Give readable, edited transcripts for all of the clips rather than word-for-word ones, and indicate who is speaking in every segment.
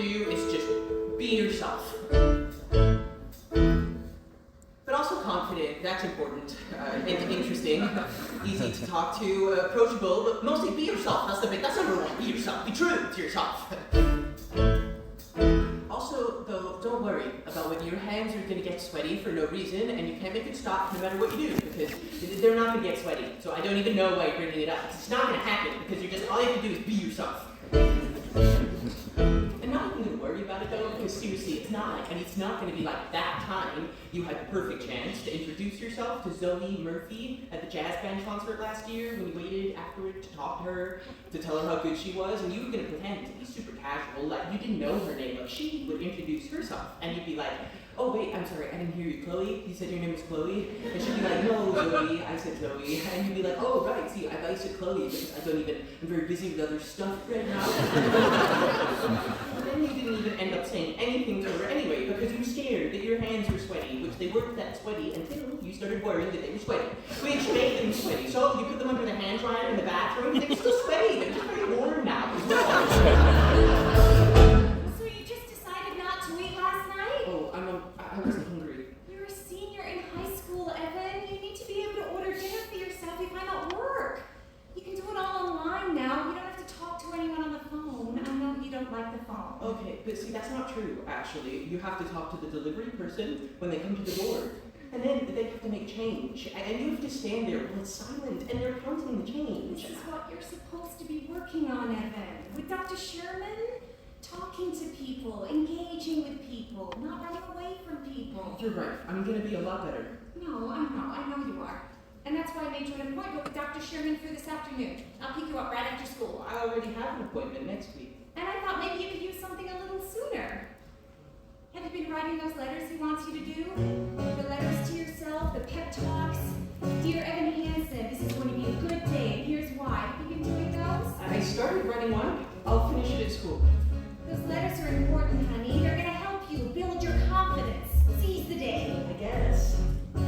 Speaker 1: do is just be yourself. But also confident, that's important, interesting, easy to talk to, approachable, but mostly be yourself. That's number one, be yourself, be true to yourself. Also, though, don't worry about whether your hands are going to get sweaty for no reason, and you can't make it stop no matter what you do, because they're not going to get sweaty. So I don't even know why you're bringing it up. It's not going to happen, because all you have to do is be yourself. And not even going to worry about it, though, because seriously, it's not going to be like that time you had the perfect chance to introduce yourself to Zoe Murphy at the jazz band concert last year, when you waited afterward to talk to her, to tell her how good she was, and you were going to pretend to be super casual, like you didn't know her name, like she would introduce herself, and you'd be like, oh wait, I'm sorry, I didn't hear you, Chloe? You said your name was Chloe? And she'd be like, no, Zoe, I said Zoe. And you'd be like, oh right, see, I thought you said Chloe because I'm very busy with other stuff right now. And then you didn't even end up saying anything to her anyway, because you were scared that your hands were sweaty, which they weren't that sweaty until you started worrying that they were sweaty, which made them sweaty. So you put them under the hand dryer in the bathroom, and they were still sweaty, they're just very warm now.
Speaker 2: So you just decided not to eat last night?
Speaker 1: Oh, I wasn't hungry.
Speaker 2: You're a senior in high school, Evan. You need to be able to order dinner for yourself if I'm at work. You can do it all online now. You don't have to talk to anyone on the phone. I know you don't like the phone.
Speaker 1: Okay, but see, that's not true, actually. You have to talk to the delivery person when they come to the door. And then they have to make change. And you have to stand there while it's silent, and they're counting the change.
Speaker 2: This is what you're supposed to be working on, Evan. With Dr. Sherman, talking to people, engaging with people, not running away from people.
Speaker 1: You're right. I'm going to be a lot better.
Speaker 2: No, I'm not. I know you are. And that's why I made you an appointment with Dr. Sherman for this afternoon. I'll pick you up right after school.
Speaker 1: I already have an appointment next week.
Speaker 2: And I thought maybe you could use something a little sooner. Have you been writing those letters he wants you to do? The letters to yourself, the pep talks. Dear Evan Hansen, this is going to be a good day, and here's why. Have you been doing those?
Speaker 1: I started writing one. I'll finish it at school.
Speaker 2: Those letters are important, honey. They're going to help you build your confidence. Seize the day.
Speaker 1: I guess.
Speaker 2: I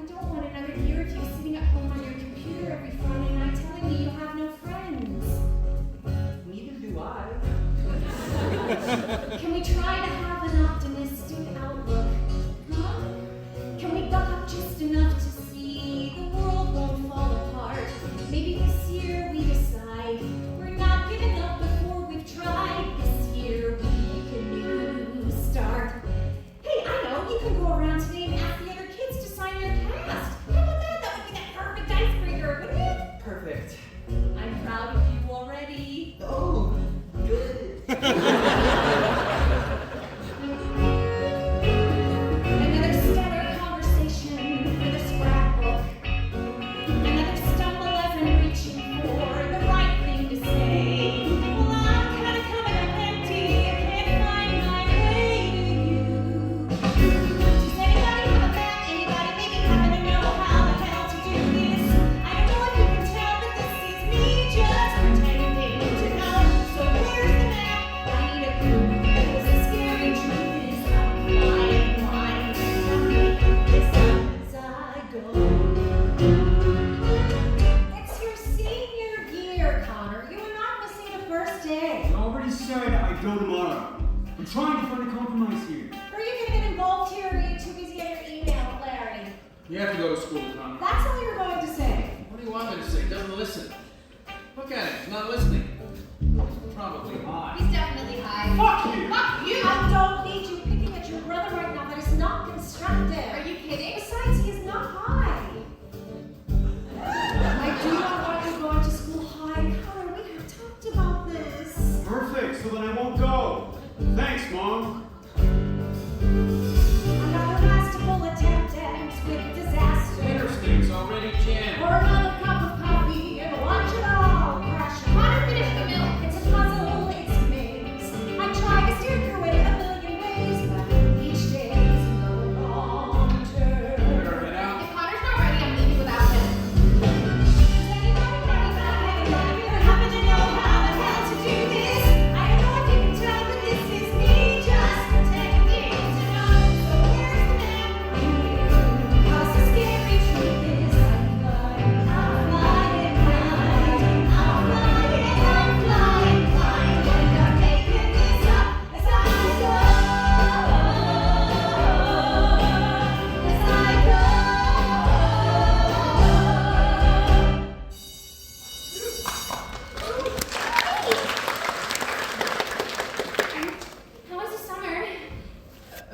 Speaker 2: don't want another year of you sitting at home on your computer every Friday night telling me you have no friends.
Speaker 1: Neither do I.
Speaker 2: Can we try to have an optimistic outlook? Huh? Can we buck up just enough to see the world won't fall apart? Maybe this year we decide we're not giving up before we've tried. This year we can new start. Hey, I know, you can go around today and ask the other kids to sign your cast. How about that? That would be that perfect icebreaker, wouldn't it?
Speaker 1: Perfect.
Speaker 2: I'm proud of you already.
Speaker 1: Oh, good.
Speaker 2: Another stellar conversation with a scrapbook. Another stumble as I'm reaching for the right thing to say. Well, I'm kind of coming up empty. I can't find my way to you. Does anybody have a map? Anybody maybe happen to know how the hell to do this? I don't know if you can tell, but this is me just pretending to know. So where's the map? I need a clue. Because the scary truth is I'm flying blind. I'm making this up as I go. It's your senior year, Connor. You are not missing the first day.
Speaker 3: I already said I'd go tomorrow. I'm trying to find a compromise here.
Speaker 2: Or you could have been involved here, or you're too busy on your email, Larry.
Speaker 4: You have to go to school, Connor.
Speaker 2: That's all you were going to say.
Speaker 4: What do you want me to say? Doesn't listen. Look at him. He's not listening. Probably high.
Speaker 2: He's definitely high.
Speaker 3: Fuck you!
Speaker 2: Fuck you! I don't need you picking at your brother right now. That is not constructive. Are you kidding? Besides, he is not high. I do not want you going to school high. Connor, we have talked about this.
Speaker 3: Perfect, so then I won't go. Thanks, Mom.
Speaker 2: Another masterful attempt at swift disaster.
Speaker 4: Dinner steak's already jammed.
Speaker 2: Or another cup of coffee and watch it all crash. Connor, finish the milk. It's a puzzle, it's a maze. I try to steer through it a million ways, but each day is no long turn.
Speaker 4: Better head out.
Speaker 2: If Connor's not ready, I'm leaving without him. Does anybody happen to know how the hell to do this? I don't know if you can tell, but this is me just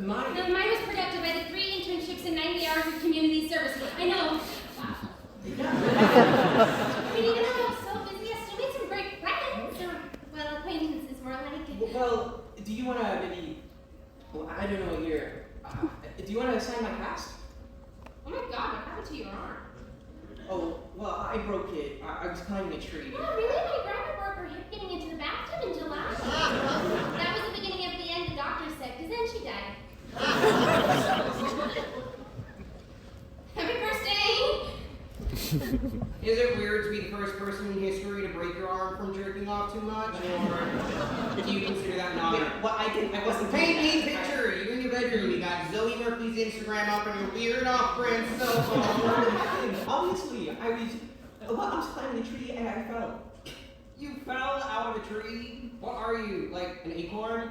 Speaker 1: Mine.
Speaker 2: No, mine was productive. I did 3 internships and 90 hours of community service. I know. I mean, even though I was so busy, I still made some great friends. Well, acquaintances, more like.
Speaker 1: Well, do you want to maybe... Well, I don't know what you're... do you want to sign my cast?
Speaker 2: Oh my god, what happened to your arm?
Speaker 1: Oh, well, I broke it. I was climbing a tree.
Speaker 2: Oh, really? My grandma broke her hip getting into the bathtub in July. That was the beginning of the end, the doctor said, because then she died. Happy birthday!
Speaker 5: Is it weird to be the first person in history to break your arm from jerking off too much? Or do you consider that an honor?
Speaker 1: Yeah, well, I wasn't
Speaker 5: Paint me a
Speaker 1: doing that.
Speaker 5: picture. You in your bedroom. You got Zoe Murphy's Instagram up on your weird off-brand cell phone.
Speaker 1: Obviously, I was climbing a tree and I fell.
Speaker 5: You fell out of a tree? What are you, like an acorn?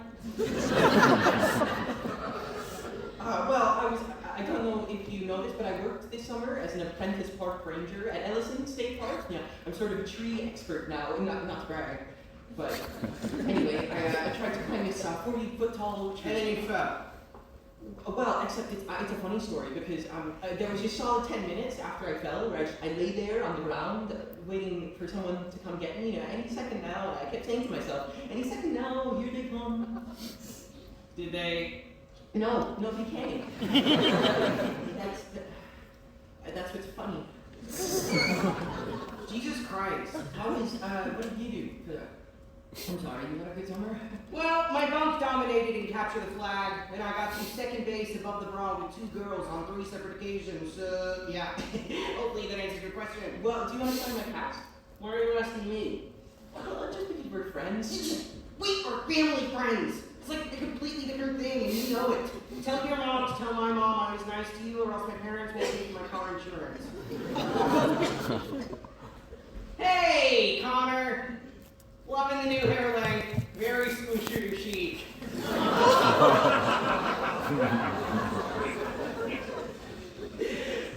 Speaker 1: Well, I don't know if you noticed, but I worked this summer as an apprentice park ranger at Ellison State Park. Yeah, I'm sort of a tree expert now, not to brag. But anyway, I tried to climb this 40-foot tall tree.
Speaker 5: And then you fell.
Speaker 1: Well, except it's a funny story because there was just solid 10 minutes after I fell where I lay there on the ground waiting for someone to come get me. You know, any second now, I kept saying to myself, any second now, here they come.
Speaker 5: Did they?
Speaker 1: No, nobody came. That's what's funny.
Speaker 5: Jesus Christ.
Speaker 1: What did you do? I'm sorry, you had a good summer?
Speaker 5: Well, my bunk dominated and captured the flag, and I got to second base above the bra with 2 girls on 3 separate occasions. Yeah. Hopefully that answers your question.
Speaker 1: Well, do you want to sign my cast?
Speaker 5: Why are you asking me?
Speaker 1: Well, just because we're friends.
Speaker 5: We are family friends. It's like a completely different thing, and you know it. Tell your mom to tell my mom I was nice to you, or else my parents won't pay for my car insurance. Hey, Connor. Loving the new hair length. Very smooth chic.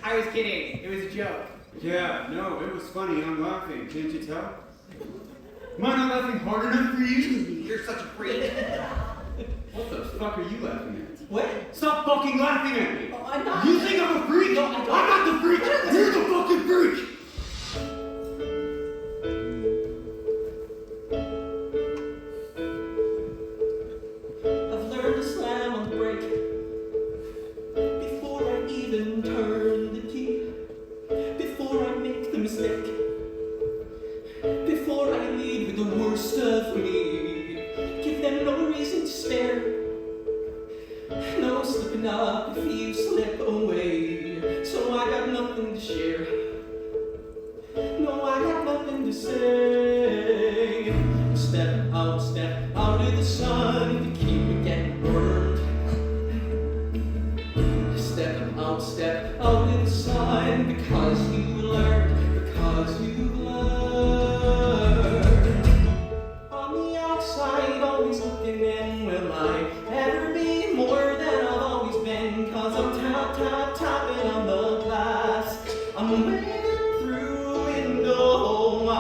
Speaker 5: I was kidding. It was a joke.
Speaker 3: Yeah, no, it was funny. I'm laughing. Can't you tell? Am I not laughing hard enough for you?
Speaker 5: You're such a freak.
Speaker 3: What the fuck are you laughing at?
Speaker 1: What?
Speaker 3: Stop fucking laughing at me!
Speaker 1: Oh, I'm not.
Speaker 3: You think I'm a freak?
Speaker 1: No, I don't.
Speaker 3: I'm not the freak! You're the fucking freak!
Speaker 1: I've learned to slam on the brake before I even turn the key, before I make the mistake, before I lead with the worst of me. Give them no reason to stare, no slipping up if you slip away. So I got nothing to share, no, I got nothing to say. Step out of the sun to keep it getting burned. Step out of the sun because you learned, On the outside, always looking in, will I ever be more than I've always been? Cause I'm tapping on the glass. I'm waving through a window. I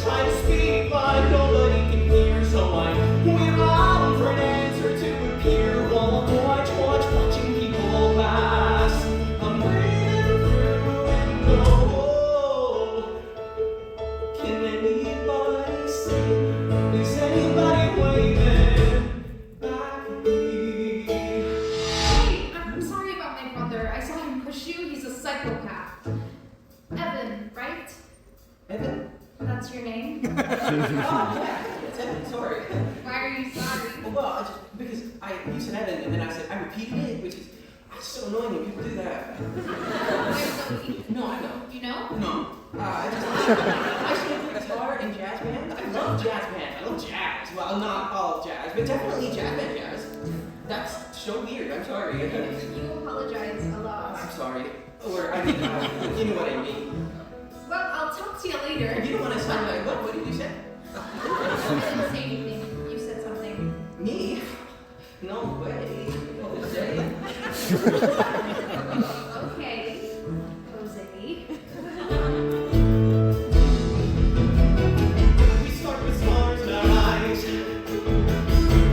Speaker 1: try to speak, but nobody can hear, so I wait around for an answer to appear while I watch watching people pass. I'm waiting through a window. Can anybody see? Is anybody waving back at me?
Speaker 6: Hey, I'm sorry about my brother. I saw him push you. He's a psychopath. Evan, right?
Speaker 1: Evan?
Speaker 6: That's your name?
Speaker 1: Oh, yeah, it's Evan, sorry.
Speaker 6: Why are you sorry?
Speaker 1: Well, just because you said Evan, and then I repeated it, which is so annoying when people do that.
Speaker 6: Where's Zoe?
Speaker 1: No, I know.
Speaker 6: You know?
Speaker 1: No. I used to play guitar in jazz band. I love jazz band. I love jazz. Well, not all jazz, but definitely jazz band jazz. That's so weird. I'm sorry.
Speaker 6: You apologize a lot.
Speaker 1: I'm sorry. Or, I mean, you know what I mean.
Speaker 6: Well, I'll talk to you later.
Speaker 1: You don't want to sound like, what did you say?
Speaker 6: I didn't say anything. You said something.
Speaker 1: Me? No way. Jose.
Speaker 6: Okay, Jose.
Speaker 1: We start with stars in our eyes.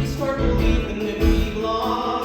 Speaker 1: We start believing that we belong.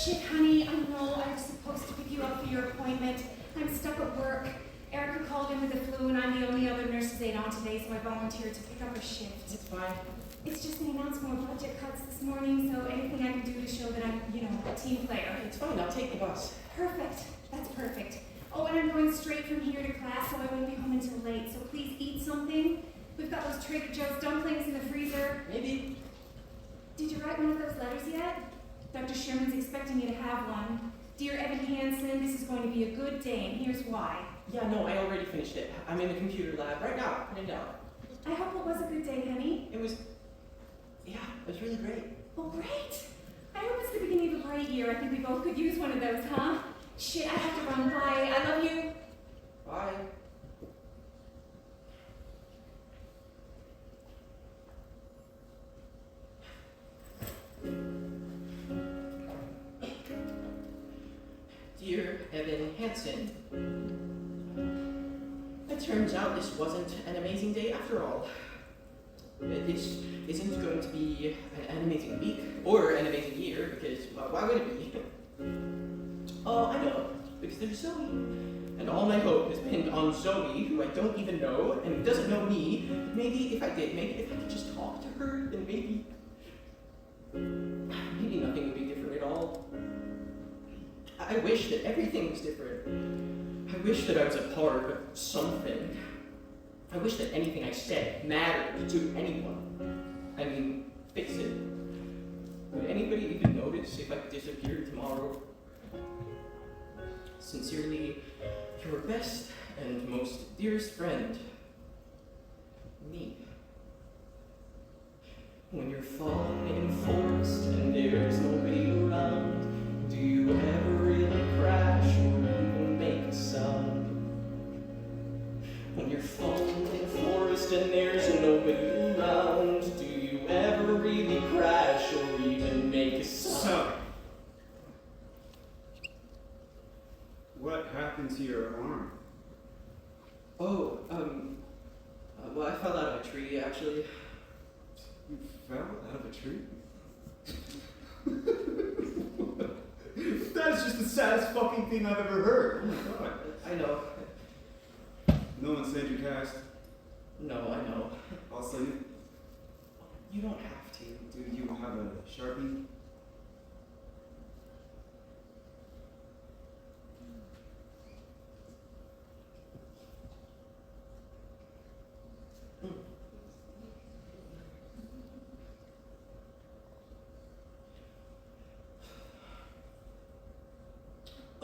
Speaker 2: Shit, honey, I know I was supposed to pick you up for your appointment. I'm stuck at work. Erica called in with the flu, and I'm the only other nurse's aide on today, so I volunteered to pick up her shift.
Speaker 1: It's fine.
Speaker 2: It's just they announced more budget cuts this morning, so anything I can do to show that I'm, a team player.
Speaker 1: It's fine, I'll take the bus.
Speaker 2: Perfect. That's perfect. Oh, and I'm going straight from here to class, so I won't be home until late. So please eat something. We've got those Trader Joe's dumplings in the freezer.
Speaker 1: Maybe.
Speaker 2: Did you write one of those letters yet? Dr. Sherman's expecting you to have one. Dear Evan Hansen, this is going to be a good day, and here's why.
Speaker 1: Yeah, no, I already finished it. I'm in the computer lab right now, putting it down.
Speaker 2: I hope it was a good day, honey.
Speaker 1: It was really great.
Speaker 2: Well, great. I hope it's the beginning of a bright year. I think we both could use one of those, huh? Shit, I have to run. Bye. I love you.
Speaker 1: Bye. Dear Evan Hansen, it turns out this wasn't an amazing day after all. This isn't going to be an amazing week or an amazing year because why would it be? Oh, I know, because there's Zoe. And all my hope is pinned on Zoe, who I don't even know and who doesn't know me. Maybe if I could just talk to her, then maybe nothing would be different at all. I wish that everything was different. I wish that I was a part of something. I wish that anything I said mattered to anyone. I mean, fix it. Would anybody even notice if I disappeared tomorrow? Sincerely, your best and most dearest friend, me. When you're falling in forest and there's nobody around, do you ever really crash or even make a sound? When you're falling in forest and there's nobody around, do you ever really crash or even make a sound?
Speaker 3: So, what happened to your arm?
Speaker 1: Oh, well, I fell out of a tree, actually.
Speaker 3: You fell out of a tree? That's just the saddest fucking thing I've ever heard. Oh my god.
Speaker 1: I know.
Speaker 3: No one sent your cast.
Speaker 1: No, I know.
Speaker 3: I'll send it.
Speaker 1: You don't have to.
Speaker 3: Do you have a Sharpie?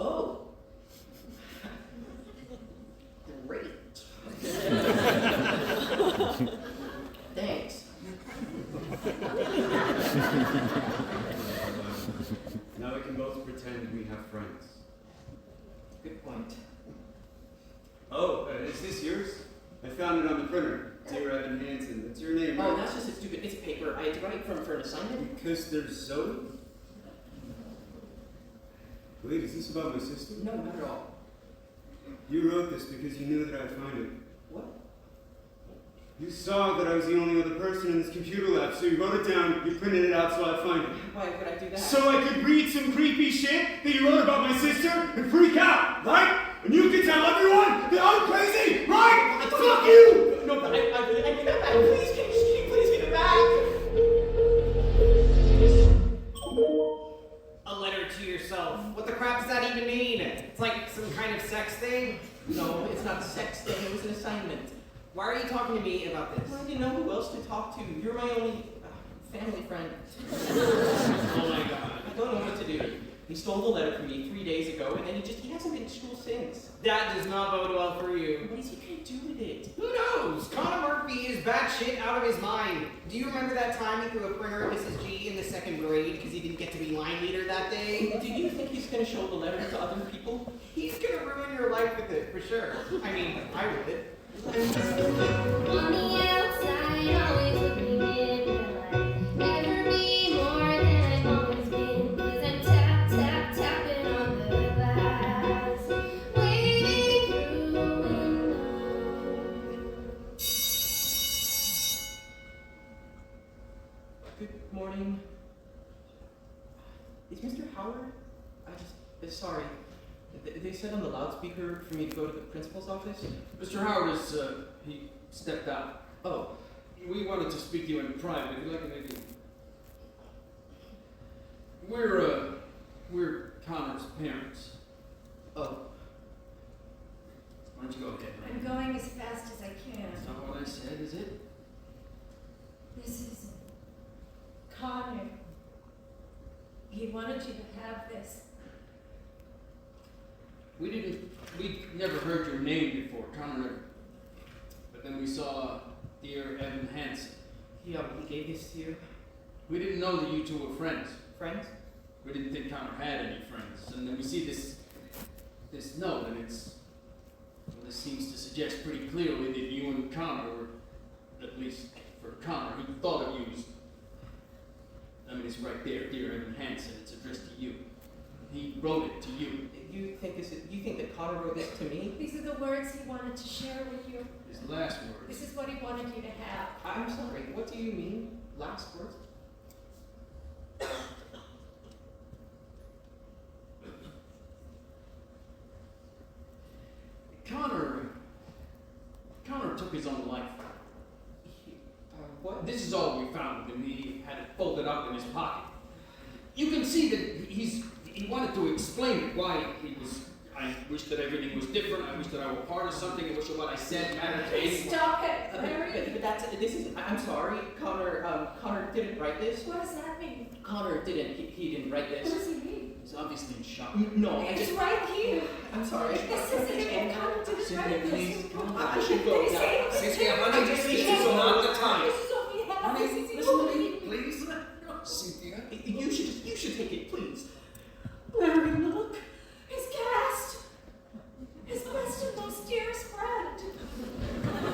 Speaker 1: Oh. Great. Thanks.
Speaker 3: Now we can both pretend we have friends.
Speaker 1: Good point.
Speaker 3: Oh, is this yours? I found it on the printer. Dear Evan Hansen. That's your name,
Speaker 1: Oh,
Speaker 3: right?
Speaker 1: that's just a stupid piece of paper I had to write for an assignment.
Speaker 3: Because there's Zoe? Wait, is this about my sister?
Speaker 1: No, not at all.
Speaker 3: You wrote this because you knew that I'd find it.
Speaker 1: What?
Speaker 3: You saw that I was the only other person in this computer lab, so you wrote it down, you printed it out so I'd find it.
Speaker 1: Why would I do that?
Speaker 3: So I could read some creepy shit that you wrote about my sister and freak out, right? And you can tell everyone that I'm crazy, right? Fuck you!
Speaker 1: No, but I really, I need that back. Please, can you please get it back?
Speaker 5: A letter to yourself. What the crap does that even mean? It's like some kind of sex thing?
Speaker 1: No, it's not a sex thing. It was an assignment.
Speaker 5: Why are you talking to me about this?
Speaker 1: Well, I didn't know who else to talk to. You're my only family friend.
Speaker 5: Oh my god.
Speaker 1: I don't know what to do. He stole the letter from me 3 days ago, and then he hasn't been to school since.
Speaker 5: That does not bode well for you.
Speaker 1: What is he gonna do with it?
Speaker 5: Who knows? Connor Murphy is batshit out of his mind. Do you remember that time he threw a printer at Mrs. G in the 2nd grade because he didn't get to be line leader that day?
Speaker 1: Do you think he's gonna show the letter to other people?
Speaker 5: He's gonna ruin your life with it, for sure. I mean, I would.
Speaker 2: On the outside, always looking in, never be more than I've always been. 'Cause I'm tap, tap, tapping on the glass, waiting through the window.
Speaker 1: Good morning. Is Mr. Howard Sorry. They said on the loudspeaker for me to go to the principal's office.
Speaker 4: Mr. Howard is, he stepped out.
Speaker 1: Oh,
Speaker 4: We wanted to speak to you in private. If you'd like to maybe... We're Connor's parents.
Speaker 1: oh.
Speaker 4: Why don't you go ahead,
Speaker 7: I'm
Speaker 4: man?
Speaker 7: going as fast as I can.
Speaker 4: That's not what I said, is it?
Speaker 7: This is Connor. He wanted you to have this.
Speaker 4: We never heard your name before, Connor never. But then we saw dear Evan Hansen.
Speaker 1: He gave this to you?
Speaker 4: We didn't know that you two were friends.
Speaker 1: Friends?
Speaker 4: We didn't think Connor had any friends. And then we see this note, and this seems to suggest pretty clearly that you and Connor were, at least for Connor, he thought of you as, I mean, it's right there, dear Evan Hansen, it's addressed to you. He wrote it to you.
Speaker 1: You think that Connor wrote this to me?
Speaker 7: These are the words he wanted to share with you.
Speaker 4: His last words.
Speaker 7: This is what he wanted you to have.
Speaker 1: I'm sorry, what do you mean? Last words?
Speaker 4: Connor took his own life.
Speaker 1: What?
Speaker 4: This is all we found, and he had it folded up in his pocket. You can see that he wanted to explain it, why he was, I wish that everything was different, I wish that I were part of something, I wish that what I said mattered to anyone.
Speaker 7: Stop it, Larry.
Speaker 1: But this is, I'm sorry, Connor didn't write this.
Speaker 7: What does that mean?
Speaker 1: Connor didn't, he didn't write
Speaker 7: What
Speaker 1: this.
Speaker 7: does he mean?
Speaker 4: He's obviously in shock.
Speaker 1: No, I
Speaker 7: It's
Speaker 1: just,
Speaker 7: right here.
Speaker 1: I'm sorry.
Speaker 7: This isn't it. Connor didn't
Speaker 4: Cynthia,
Speaker 7: write this.
Speaker 4: please, come on.
Speaker 1: I should go
Speaker 7: Did he
Speaker 1: now.
Speaker 7: say it was
Speaker 4: Cynthia,
Speaker 7: him?
Speaker 4: honey, this is not the time.
Speaker 7: This is all we have.
Speaker 4: Honey,
Speaker 7: This is
Speaker 4: listen
Speaker 7: all
Speaker 4: to me,
Speaker 7: we-
Speaker 4: please. Cynthia.
Speaker 1: You should take it, please.
Speaker 7: Larry, look. His cast. His best and most dearest friend.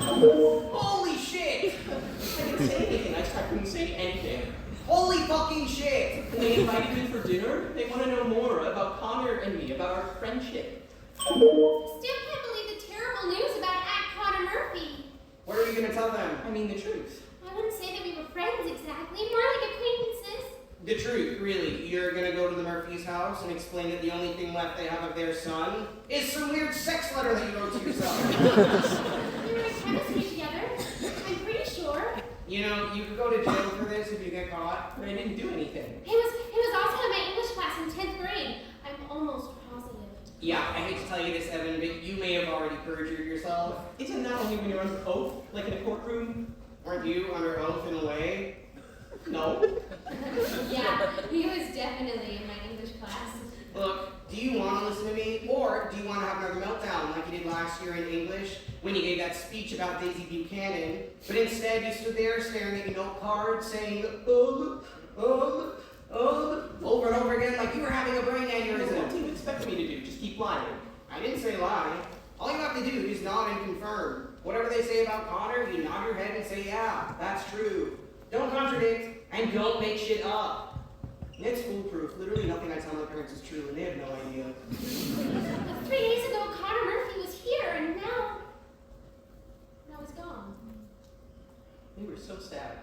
Speaker 5: Holy shit!
Speaker 1: I didn't say anything, I couldn't say anything.
Speaker 5: Holy fucking shit!
Speaker 1: They invited me for dinner. They want to know more about Connor and me, about our friendship.
Speaker 2: Still can't believe the terrible news about Connor Murphy.
Speaker 5: What are you gonna tell them?
Speaker 1: I mean the truth.
Speaker 2: I wouldn't say that we were friends exactly, more like acquaintances.
Speaker 5: The truth, really. You're gonna go to the Murphy's house and explain that the only thing left they have of their son is some weird sex letter that you wrote to yourself.
Speaker 2: We were in chemistry together, I'm pretty sure.
Speaker 5: You know, you could go to jail for this if you get caught.
Speaker 1: But I didn't do anything.
Speaker 2: He was also in my English class in 10th grade. I'm almost positive.
Speaker 5: Yeah, I hate to tell you this, Evan, but you may have already perjured yourself.
Speaker 1: Isn't that only when you're under oath, like in a courtroom?
Speaker 5: Aren't you under oath in a way?
Speaker 1: No.
Speaker 2: Yeah, he was definitely in my English class.
Speaker 5: Look, do you want to listen to me, or do you want to have another meltdown like you did last year in English when you gave that speech about Daisy Buchanan, but instead you stood there staring at your note card saying, over and over again like you were having a brain
Speaker 1: What
Speaker 5: aneurysm?
Speaker 1: do you expect me to do? Just keep lying?
Speaker 5: I didn't say lie. All you have to do is nod and confirm. Whatever they say about Connor, you nod your head and say, yeah, that's true. Don't contradict, and don't make shit up. It's foolproof. Literally nothing I tell my parents is true, and they have no idea.
Speaker 2: 3 days ago, Connor Murphy was here, and now he's gone.
Speaker 1: They were so sad.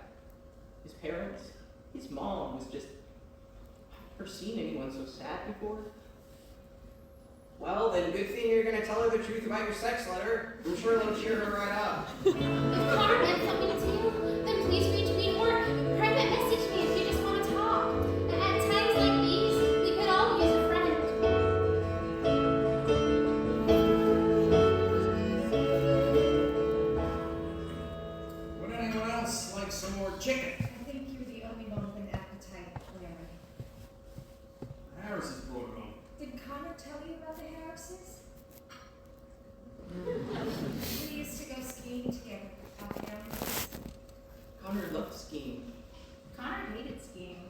Speaker 1: His parents, his mom was just... I've never seen anyone so sad before.
Speaker 5: Well, then good thing you're gonna tell her the truth about your sex letter. I'm sure it'll cheer her right up.
Speaker 2: If Connor meant something to you, then please reach me or private message me if you just want to talk. At times like these, we could all use a friend.
Speaker 4: Would anyone else like some more chicken?
Speaker 7: I think you're the only one with an appetite, Larry.
Speaker 4: Harris has brought it home.
Speaker 7: Did Connor tell you about the Harrises? We used to go skiing together out there.
Speaker 1: Connor loved skiing.
Speaker 7: Connor hated skiing.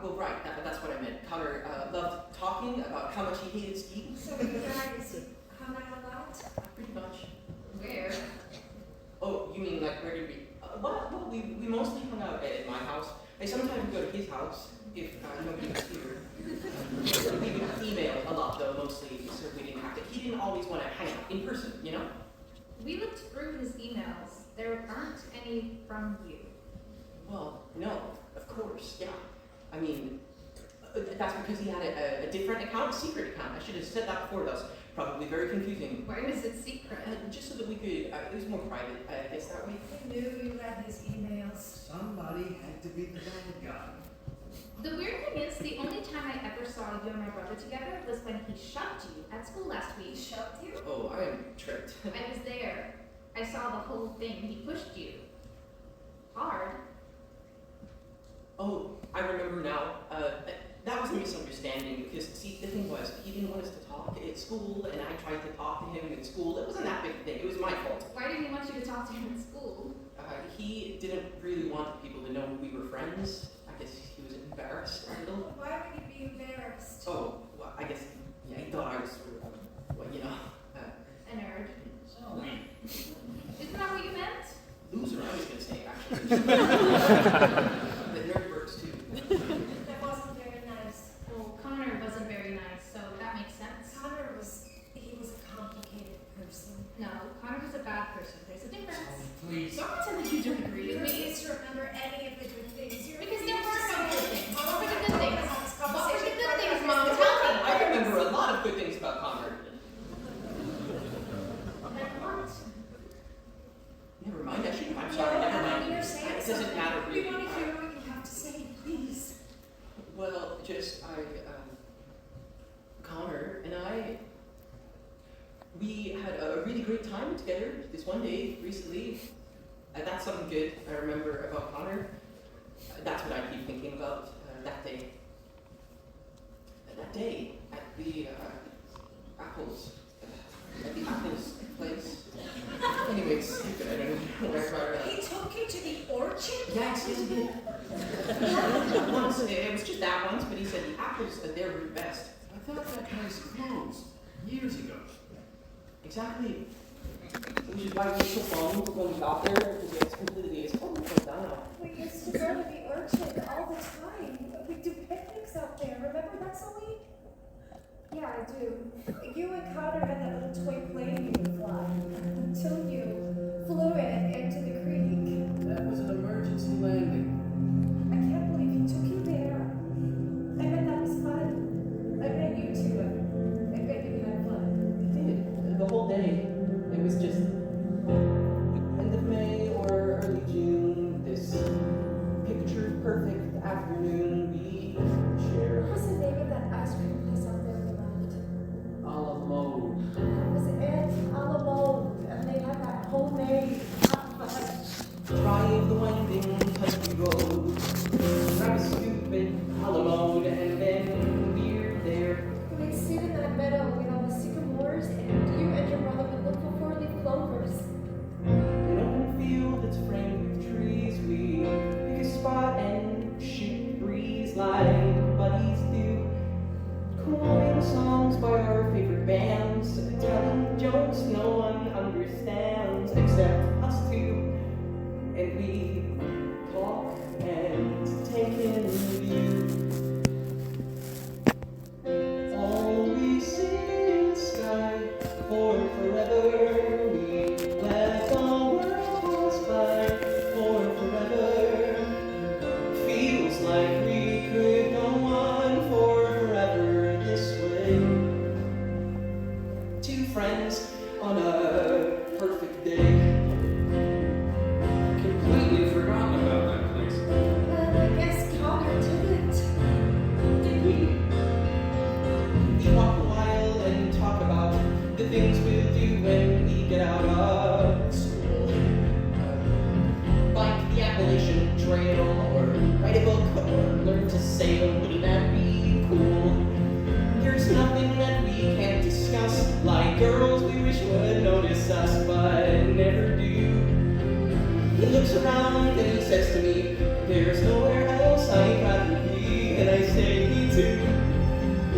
Speaker 1: Well, right, that's what I meant. Connor loved talking about how much he hated skiing.
Speaker 7: So you guys hung out a lot?
Speaker 1: Pretty much.
Speaker 7: Where?
Speaker 1: Oh, you mean like where did we? Well, we mostly hung out at my house. I sometimes go to his house if nobody was here. We would email a lot though, mostly, so we didn't have to. He didn't always want to hang out in person, you know?
Speaker 6: We looked through his emails. There aren't any from you.
Speaker 1: Well, no, of course, yeah. I mean, that's because he had a different account, a secret account. I should have said that before. That was probably very confusing.
Speaker 6: Why was it secret?
Speaker 1: Just so that we could, it was more private, I guess that way.
Speaker 7: I knew you had his emails.
Speaker 3: Somebody had to be the bad guy.
Speaker 6: The weird thing is, the only time I ever saw you and my brother together was when he shoved you at school last
Speaker 7: He
Speaker 6: week.
Speaker 7: shoved you?
Speaker 1: Oh, I am tripped.
Speaker 6: I was there. I saw the whole thing. He pushed you. Hard.
Speaker 1: Oh, I remember now. That was a misunderstanding because, see, the thing was, he didn't want us to talk at school, and I tried to talk to him at school. It wasn't that big a thing. It was my fault.
Speaker 6: Why did he want you to talk to him in school?
Speaker 1: He didn't really want people to know we were friends. I guess he was embarrassed a little.
Speaker 7: Why would you be embarrassed?
Speaker 1: Oh, well, I guess, yeah, he thought I was sort of, well, you know,
Speaker 6: A nerd.
Speaker 4: Wait.
Speaker 6: Isn't that what you meant?
Speaker 1: loser, I was going to say, actually. The nerd works too.
Speaker 7: That wasn't very nice.
Speaker 6: Well, Connor wasn't very nice, so that makes sense.
Speaker 7: Connor was a complicated person.
Speaker 6: No, Connor was a bad person. There's a difference.
Speaker 4: Please.
Speaker 6: Don't pretend like you don't agree
Speaker 7: You
Speaker 6: with me.
Speaker 7: refuse to remember any of the good things. You
Speaker 6: Because
Speaker 7: refuse
Speaker 6: there
Speaker 7: to
Speaker 6: were no
Speaker 7: say
Speaker 6: good things.
Speaker 7: all
Speaker 6: What were
Speaker 7: of
Speaker 6: the
Speaker 7: that.
Speaker 6: good things?
Speaker 7: Have this
Speaker 6: What were the
Speaker 7: conversation
Speaker 6: good
Speaker 7: right
Speaker 6: things,
Speaker 7: now.
Speaker 6: Mom? Tell me.
Speaker 1: I remember a lot of good things about Connor.
Speaker 7: And what?
Speaker 1: Never mind, I shouldn't. I'm
Speaker 7: No,
Speaker 1: sorry, never
Speaker 7: I
Speaker 1: mind.
Speaker 7: mean, you're saying
Speaker 1: It doesn't
Speaker 7: something.
Speaker 1: matter
Speaker 7: We
Speaker 1: really.
Speaker 7: want to hear what you have to say, please.
Speaker 1: Well, Connor and I, we had a really great time together this one day recently. That's something good I remember about Connor. That's what I keep thinking about that day. That day at the Apples place. Anyway, it's stupid. I don't know where
Speaker 7: He took you to the orchard?
Speaker 1: Yes, he did. Once, it was just that once, but he said the apples, they're the best.
Speaker 4: I thought that place closed years ago.
Speaker 1: Exactly. Which is why we were so bummed when we got there, because it's totally closed down now.
Speaker 7: We used to go to the orchard all the time. We do picnics out there. Remember that, Zoe? Yeah, I do. You and Connor had that little toy plane you could fly until you flew it into the creek.
Speaker 4: That was an emergency landing.
Speaker 7: I can't believe he took you there. I bet that was fun. I bet you two. I bet you had fun.
Speaker 1: We did. The whole day. It was just end of May or early June, this picture perfect afternoon we shared.
Speaker 7: What was the name of that ice cream place out there we left?
Speaker 4: A la mode.
Speaker 7: It was Aunt Alamo, and they had that homemade hot fudge.
Speaker 1: Drive the winding country road, grab a stupid Alamo, and then we're there.
Speaker 7: We'd sit in that meadow with all the sycamores, and you and your brother would look for four-leaf clovers.
Speaker 1: In an open field that's framed with trees, we pick a spot and shoot the breeze like buddies do. Quoting songs by our favorite bands, telling jokes no one understands except us two. And we talk and take in the view. All we see is sky for forever. We let the world pass by for forever. Feels like we could go on for forever this way. Two friends on a perfect day.
Speaker 4: Completely forgotten about that place.
Speaker 7: Well, I guess Connor didn't.
Speaker 1: Did we? We walk a while and talk about the things we'll do when we get out of school. Bike the Appalachian Trail, or write a book, or learn to sail. Wouldn't that be cool? There's nothing that we can't discuss, like girls we wish would notice us, but never do. He looks around and he says to me, there's nowhere else I'd rather be, and I say, me too.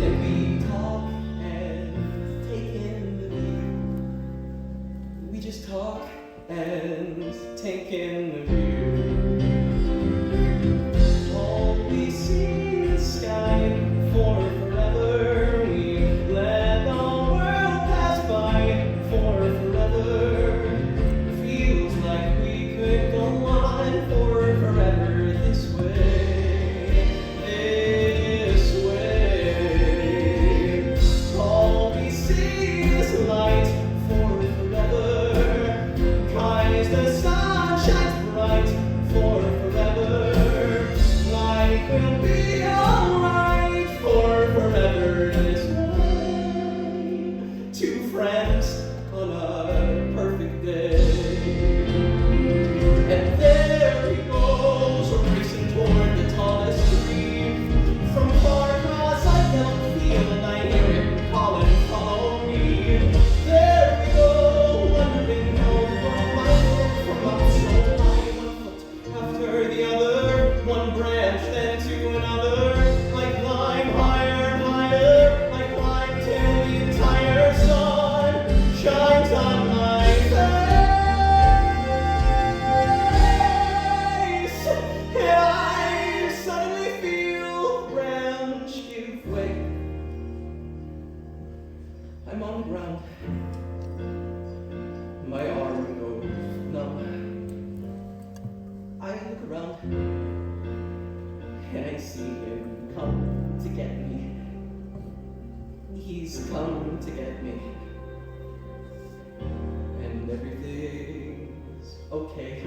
Speaker 1: And we talk and take in the view. We just talk and take in the view. All we see is sky for forever. We let the world pass by for forever. Feels like we could go on for forever this way. This way. I see him come to get me. He's come to get me. And everything's okay.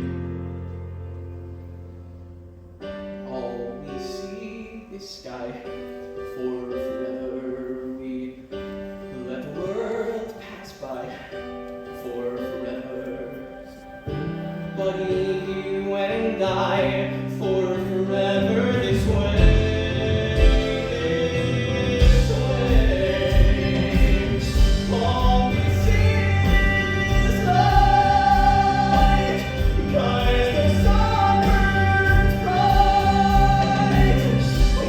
Speaker 1: All we see is sky for forever. We let the world pass by for forever. But you and I for forever this way. All we see is light, because the sun burns bright. We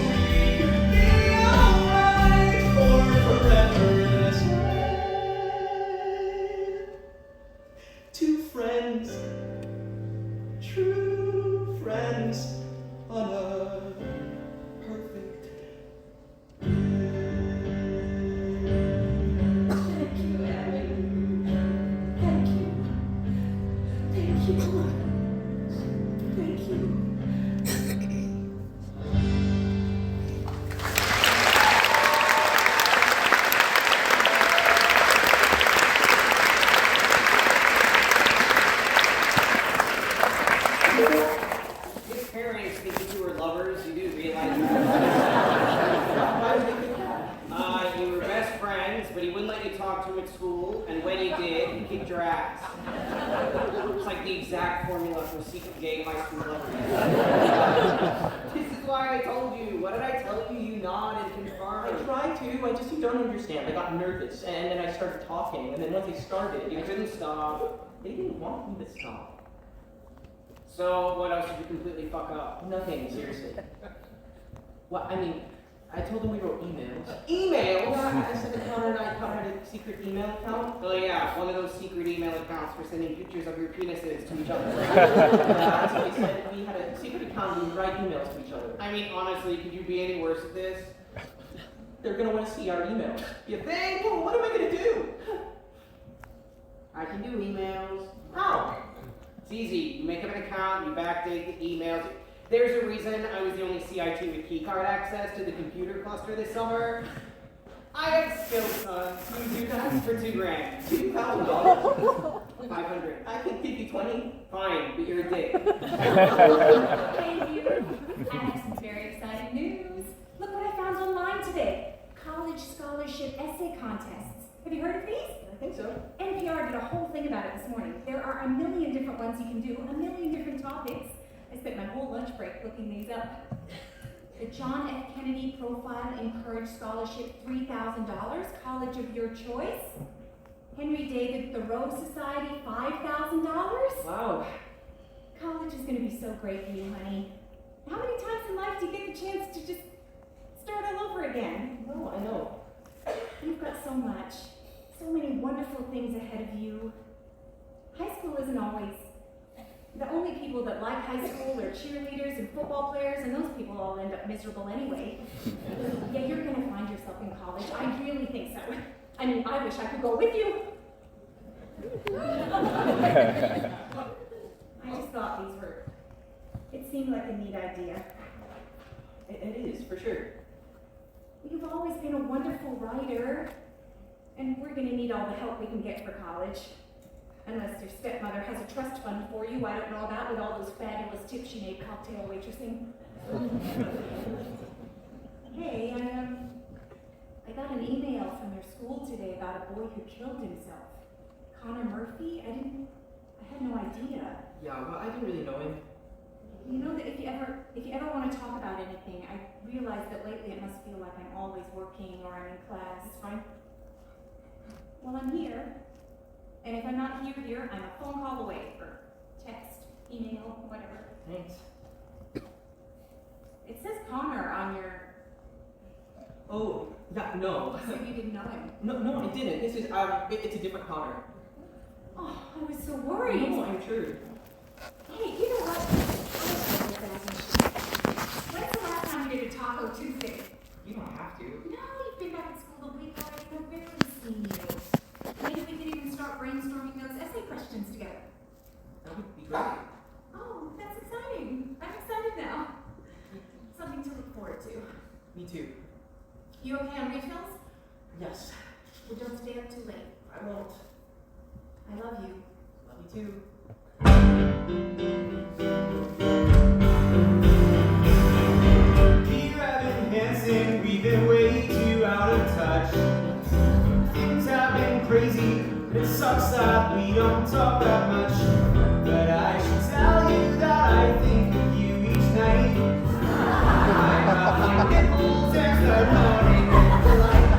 Speaker 1: could be alright for forever this way. Two friends, true friends, on a perfect
Speaker 2: Thank you, Evan. Thank you. Thank you. Thank you.
Speaker 5: If parents speaking to her lovers, you do realize
Speaker 1: Why would they think that?
Speaker 5: you were best friends, but he wouldn't let you talk to him at school, and when he did, he kicked your ass. It's like the exact formula for secret gay high school lovers. This is why I told you. What did I tell you? You nod and
Speaker 1: I
Speaker 5: confirm.
Speaker 1: tried to, you don't understand. I got nervous, and then I started talking, and then once they started,
Speaker 5: You couldn't stop.
Speaker 1: they didn't want me to stop.
Speaker 5: So what else did you completely fuck up?
Speaker 1: Nothing, seriously. Well, I mean, I told them we wrote emails.
Speaker 5: Emails?
Speaker 1: Yeah, I said that Connor had a secret email account.
Speaker 5: Oh yeah, one of those secret email accounts for sending pictures of your penises to each other.
Speaker 1: Yeah, so they said we had a secret account and we write emails to each other.
Speaker 5: I mean, honestly, could you be any worse at this?
Speaker 1: They're gonna want to see our emails.
Speaker 5: You think?
Speaker 1: Well, what am I gonna do?
Speaker 5: I can do emails.
Speaker 1: How?
Speaker 5: It's easy. You make up an account, you backdate the emails. There's a reason I was the only CIT with keycard access to the computer cluster this summer. I have skills, son. You do that for $2,000.
Speaker 1: $2,000.
Speaker 5: 500.
Speaker 1: I can give you 20.
Speaker 5: Fine, but you're a dick.
Speaker 2: Thank you. I have some very exciting news. Look what I found online today. College scholarship essay contests. Have you heard of these?
Speaker 1: I think so.
Speaker 2: NPR did a whole thing about it this morning. There are a million different ones you can do, a million different topics. I spent my whole lunch break looking these up. The John F. Kennedy Profile Encouraged Scholarship, $3,000, college of your choice. Henry David Thoreau Society, $5,000.
Speaker 1: Wow.
Speaker 2: College is going to be so great for you, honey. How many times in life do you get the chance to just start all over again?
Speaker 1: No, I know.
Speaker 2: You've got so much, so many wonderful things ahead of you. High school isn't always. The only people that like high school are cheerleaders and football players, and those people all end up miserable anyway. Yeah, you're going to find yourself in college. I really think so. I mean, I wish I could go with you. I just thought these were. It seemed like a neat idea.
Speaker 1: It is, for sure.
Speaker 2: You've always been a wonderful writer, and we're going to need all the help we can get for college. Unless your stepmother has a trust fund for you, I don't know about, with all those fabulous tips she made cocktail waitressing. Hey, I got an email from your school today about a boy who killed himself. Connor Murphy? I had no idea.
Speaker 1: Yeah, well, I didn't really know him.
Speaker 2: You know that if you ever want to talk about anything, I realize that lately it must feel like I'm always working or I'm in class.
Speaker 1: It's fine.
Speaker 2: Well, I'm here. And if I'm not here, I'm a phone call away, or text, email, whatever.
Speaker 1: Thanks.
Speaker 2: It says Connor on your.
Speaker 1: Oh, yeah, no.
Speaker 2: So you didn't know him.
Speaker 1: No, I didn't. This is, it's a different Connor.
Speaker 2: Oh, I was so worried.
Speaker 1: No, I'm sure.
Speaker 2: Hey, you know what? When's the last time you did a Taco Tuesday?
Speaker 1: You don't have to.
Speaker 2: No, you've been back at school a week already. I've barely seen you. Maybe we could even start brainstorming those essay questions together.
Speaker 1: That would be great.
Speaker 2: Oh, that's exciting. I'm excited now. Something to
Speaker 1: Me too.
Speaker 6: You okay on refills?
Speaker 1: Yes.
Speaker 6: Well, don't stay up too late.
Speaker 1: I won't.
Speaker 6: I love you.
Speaker 1: Love you too.
Speaker 3: Pyrigh and Hansen, we've been way too out of touch. Things have been crazy, it sucks that we don't talk that much. But I should tell you that I think of you each night. I got my nipples and start moaning with delight.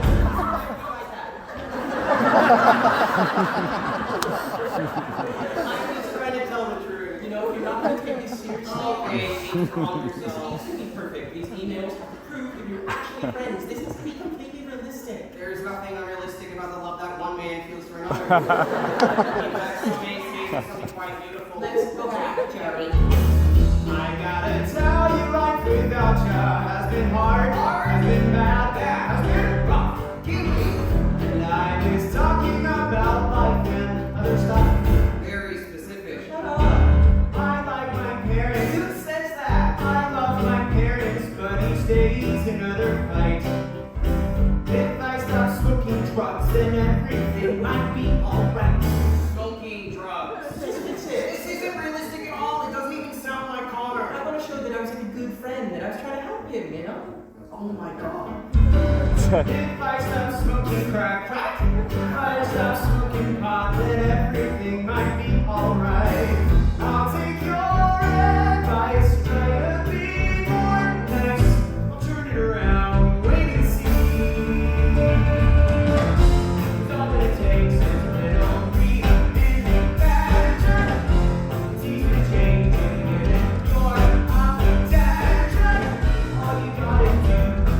Speaker 5: I'm just trying to tell the truth.
Speaker 1: You know, you're not going to take this seriously.
Speaker 5: Okay, calm
Speaker 1: This
Speaker 5: yourself.
Speaker 1: needs to be perfect. These emails have to prove that you're actually friends. This needs to be completely realistic.
Speaker 5: There's nothing unrealistic about the love that one man feels for another. In fact, some may say something quite beautiful.
Speaker 1: Let's go back, Jerry.
Speaker 3: I gotta tell you, life without ya has been hard, has been bad, has been rough. And I was talking about life and other stuff.
Speaker 5: Very specific.
Speaker 1: Shut up.
Speaker 3: I like my parents.
Speaker 5: Who says that?
Speaker 3: I love my parents, but each day's another fight. If I stop smoking drugs, then everything might be alright.
Speaker 5: Smoking drugs.
Speaker 1: This is it.
Speaker 5: This isn't realistic at all. It doesn't even sound like Connor.
Speaker 1: I want to show that I was like a good friend, that I was trying to help him, you know?
Speaker 5: Oh my god.
Speaker 3: If I stop smoking crack, if I stop smoking pot, then everything might be alright. I'll take your advice, try to be more nice. I'll turn it around, wait and see. 'Cause all that it takes is a little reinvention. It's easy to change and get in your attention. All you gotta do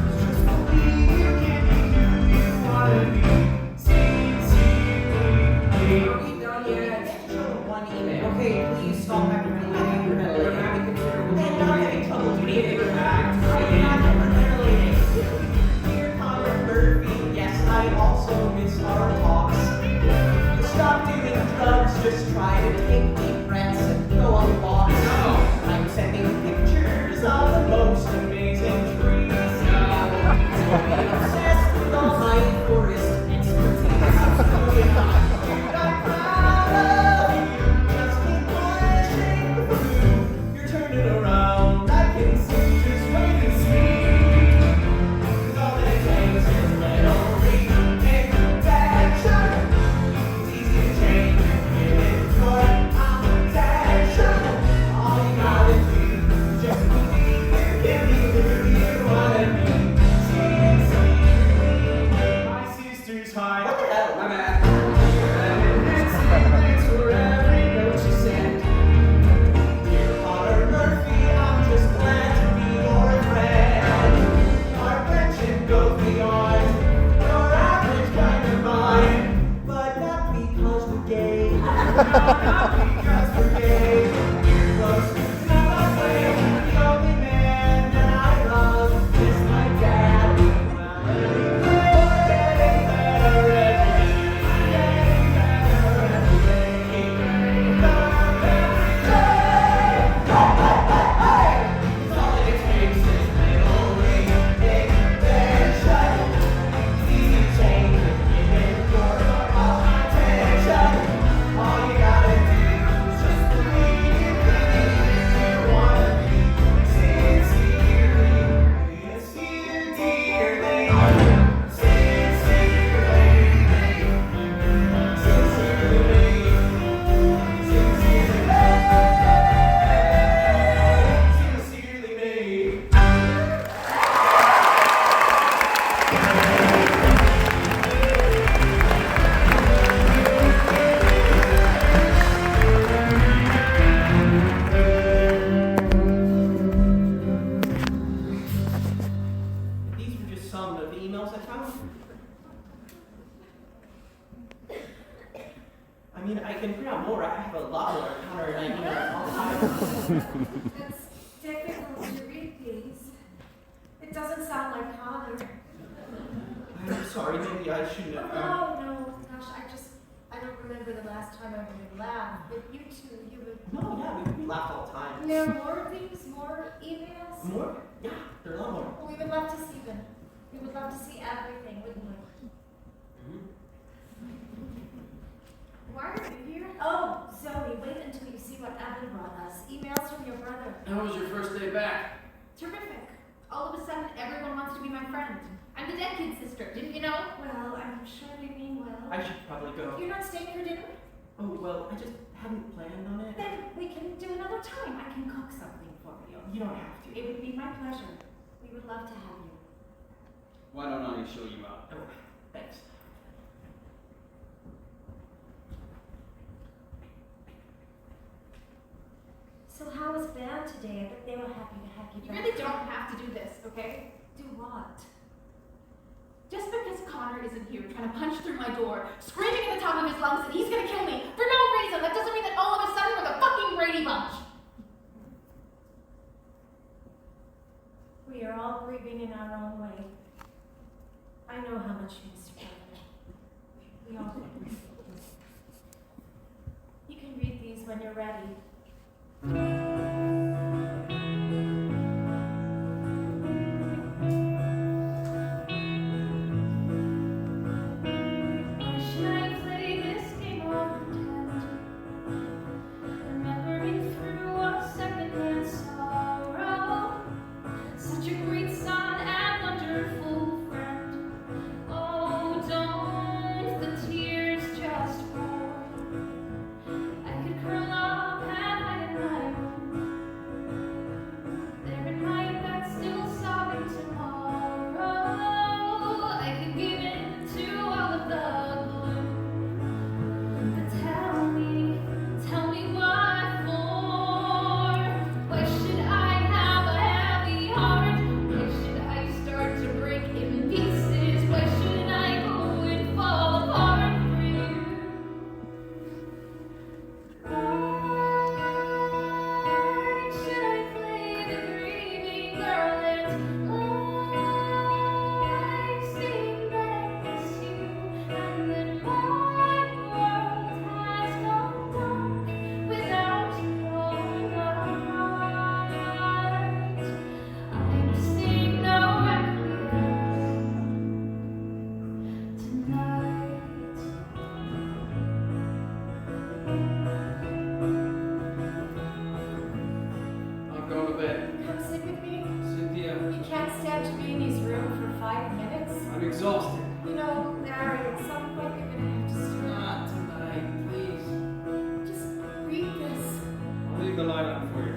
Speaker 3: is just believe you can be who you wanna be. Sincerely.
Speaker 5: Are we done yet?
Speaker 1: Show him one email.
Speaker 5: Okay, please stop hyperventilating. You're having considerable
Speaker 1: And not having trouble
Speaker 5: You
Speaker 1: doing
Speaker 5: need
Speaker 1: it.
Speaker 5: to get back.
Speaker 1: I'm not hyperventilating. Dear Connor Murphy, yes, I also miss our talks. Stop doing drugs, just try to take deep breaths and go on walks.
Speaker 5: No.
Speaker 1: I'm sending pictures of the most amazing trees. I'm obsessed with all my forest expertise. Dude, I'm proud of you. Just keep pushing through. You're turning around. I can see. Just wait and see. 'Cause all that it takes is a little reinvention. It's easy to change if you give your attention. All you gotta do is just believe you can be who you wanna be. Sincerely.
Speaker 3: My sister's high.
Speaker 1: What the hell?
Speaker 5: My bad.
Speaker 3: Thanks for every note you sent.
Speaker 1: Dear Connor Murphy, I'm just glad to be your friend. Our friendship goes beyond your average kind of mind, but not because we're gay. Not because we're gay. We're close, not that way. The only man that I love is my dad. Well, we're getting better every day. These were just some of the emails I found. I mean, I can print out more. I have a lot more Connor and I emails all the time.
Speaker 7: It's difficult to read these. It doesn't sound like Connor.
Speaker 1: I'm sorry, maybe I shouldn't have.
Speaker 7: No, gosh, I don't remember the last time I really laughed, but you two, you would.
Speaker 1: No, yeah, we laugh all the time.
Speaker 7: There are more of these, more emails?
Speaker 1: More? Yeah, there are a lot more.
Speaker 7: Well, we would love to see them. We would love to see everything, wouldn't we?
Speaker 6: Why are you here?
Speaker 7: Oh, Zoe, wait until you see what Evan brought us. Emails from your brother.
Speaker 4: How was your first day back?
Speaker 6: Terrific. All of a sudden, everyone wants to be my friend. I'm the dead kid's sister, didn't you know?
Speaker 7: Well, I'm sure they mean well.
Speaker 1: I should probably go.
Speaker 7: You're not staying for dinner?
Speaker 1: Oh, well, I just hadn't planned on it.
Speaker 7: Then we can do another time. I can cook something for you.
Speaker 1: You don't have to.
Speaker 7: It would be my pleasure. We would love to have you.
Speaker 4: Why don't I show you out?
Speaker 1: Oh, thanks.
Speaker 7: So how was band today? I bet they were happy to have you
Speaker 6: You
Speaker 7: back.
Speaker 6: really don't have to do this, okay?
Speaker 7: Do what?
Speaker 6: Just because Connor isn't here trying to punch through my door, screaming at the top of his lungs that he's gonna kill me for no reason, that doesn't mean that all of a sudden we're the fucking Brady Bunch.
Speaker 7: We are all grieving in our own way. I know how much you miss your brother. We all do. You can read these when you're ready. Why should I play this game of pretend? Remembering through a secondhand sorrow. Such a great son and wonderful friend. Oh, don't the tears just roll. I could curl up and hide in my room. There in my bed, still sobbing tomorrow. I could give in to all of the gloom. But tell me what for? Why should I have a heavy heart? Why should I start to break in pieces? Why should I go and fall apart for you? Why should I play the grieving girl and lie, saying that I miss you and that my world has gone dark without your heart? I'm singing no requiem tonight.
Speaker 4: I'm going to bed.
Speaker 7: Come sit with me.
Speaker 4: Cynthia,
Speaker 7: You can't stand to be in his room for 5 minutes.
Speaker 4: I'm exhausted.
Speaker 7: You know, Larry, at some point you're gonna have to start.
Speaker 4: Not tonight, please.
Speaker 7: Just read this.
Speaker 4: I'll leave the light on for you.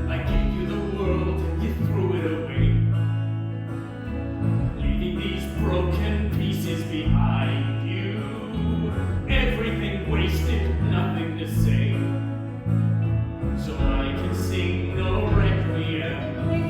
Speaker 4: I gave you the world, you threw it away. Leaving these broken pieces behind you. Everything wasted, nothing to say. So I can sing no requiem.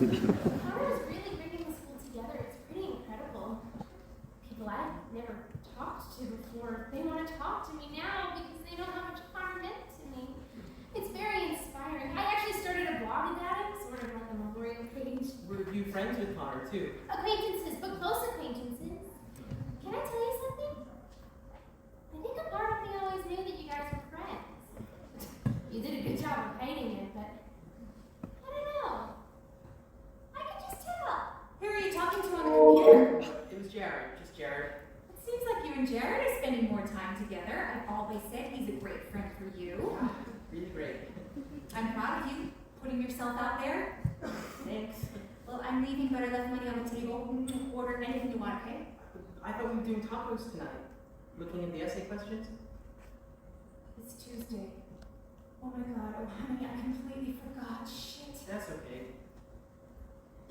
Speaker 6: Connor is really bringing the school together. It's pretty incredible. People I've never talked to before, they want to talk to me now because they know how much Connor meant to me. It's very inspiring. I actually started a blog about it, sort of like a memorial page.
Speaker 1: Were you friends with Connor too?
Speaker 6: Acquaintances, but close acquaintances. Can I tell you something? I think a part of me always knew that you guys were friends. You did a good job of hiding it, but I don't know. I could just tell.
Speaker 2: Who are you talking to on the computer?
Speaker 1: It was Jared, just Jared.
Speaker 2: It seems like you and Jared are spending more time together. I've always said he's a great friend for you.
Speaker 1: Really great.
Speaker 2: I'm proud of you, putting yourself out there.
Speaker 1: Thanks.
Speaker 2: Well, I'm leaving, but I left money on the table. Order anything you want, okay?
Speaker 1: I thought we were doing tacos tonight. Looking at the essay questions.
Speaker 2: It's Tuesday. Oh my god, oh honey, I completely forgot. Shit.
Speaker 1: That's okay.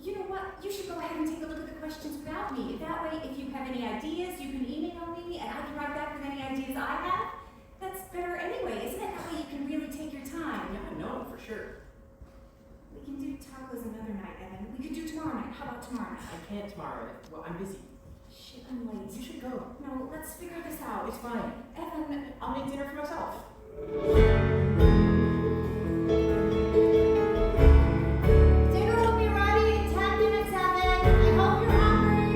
Speaker 2: You know what? You should go ahead and take a look at the questions without me. That way, if you have any ideas, you can email me and I can write back with any ideas I have. That's better anyway, isn't it? That way you can really take your time.
Speaker 1: Yeah, no, for sure.
Speaker 2: We can do tacos another night, Evan. We could do tomorrow night. How about tomorrow night?
Speaker 1: I can't tomorrow. Well, I'm busy.
Speaker 2: Shit, I'm late.
Speaker 1: You should go.
Speaker 2: No, let's figure this out.
Speaker 1: It's fine.
Speaker 2: Evan,
Speaker 1: I'll make dinner for myself.
Speaker 6: Dinner will be ready in 10 minutes, Evan. I hope you're hungry.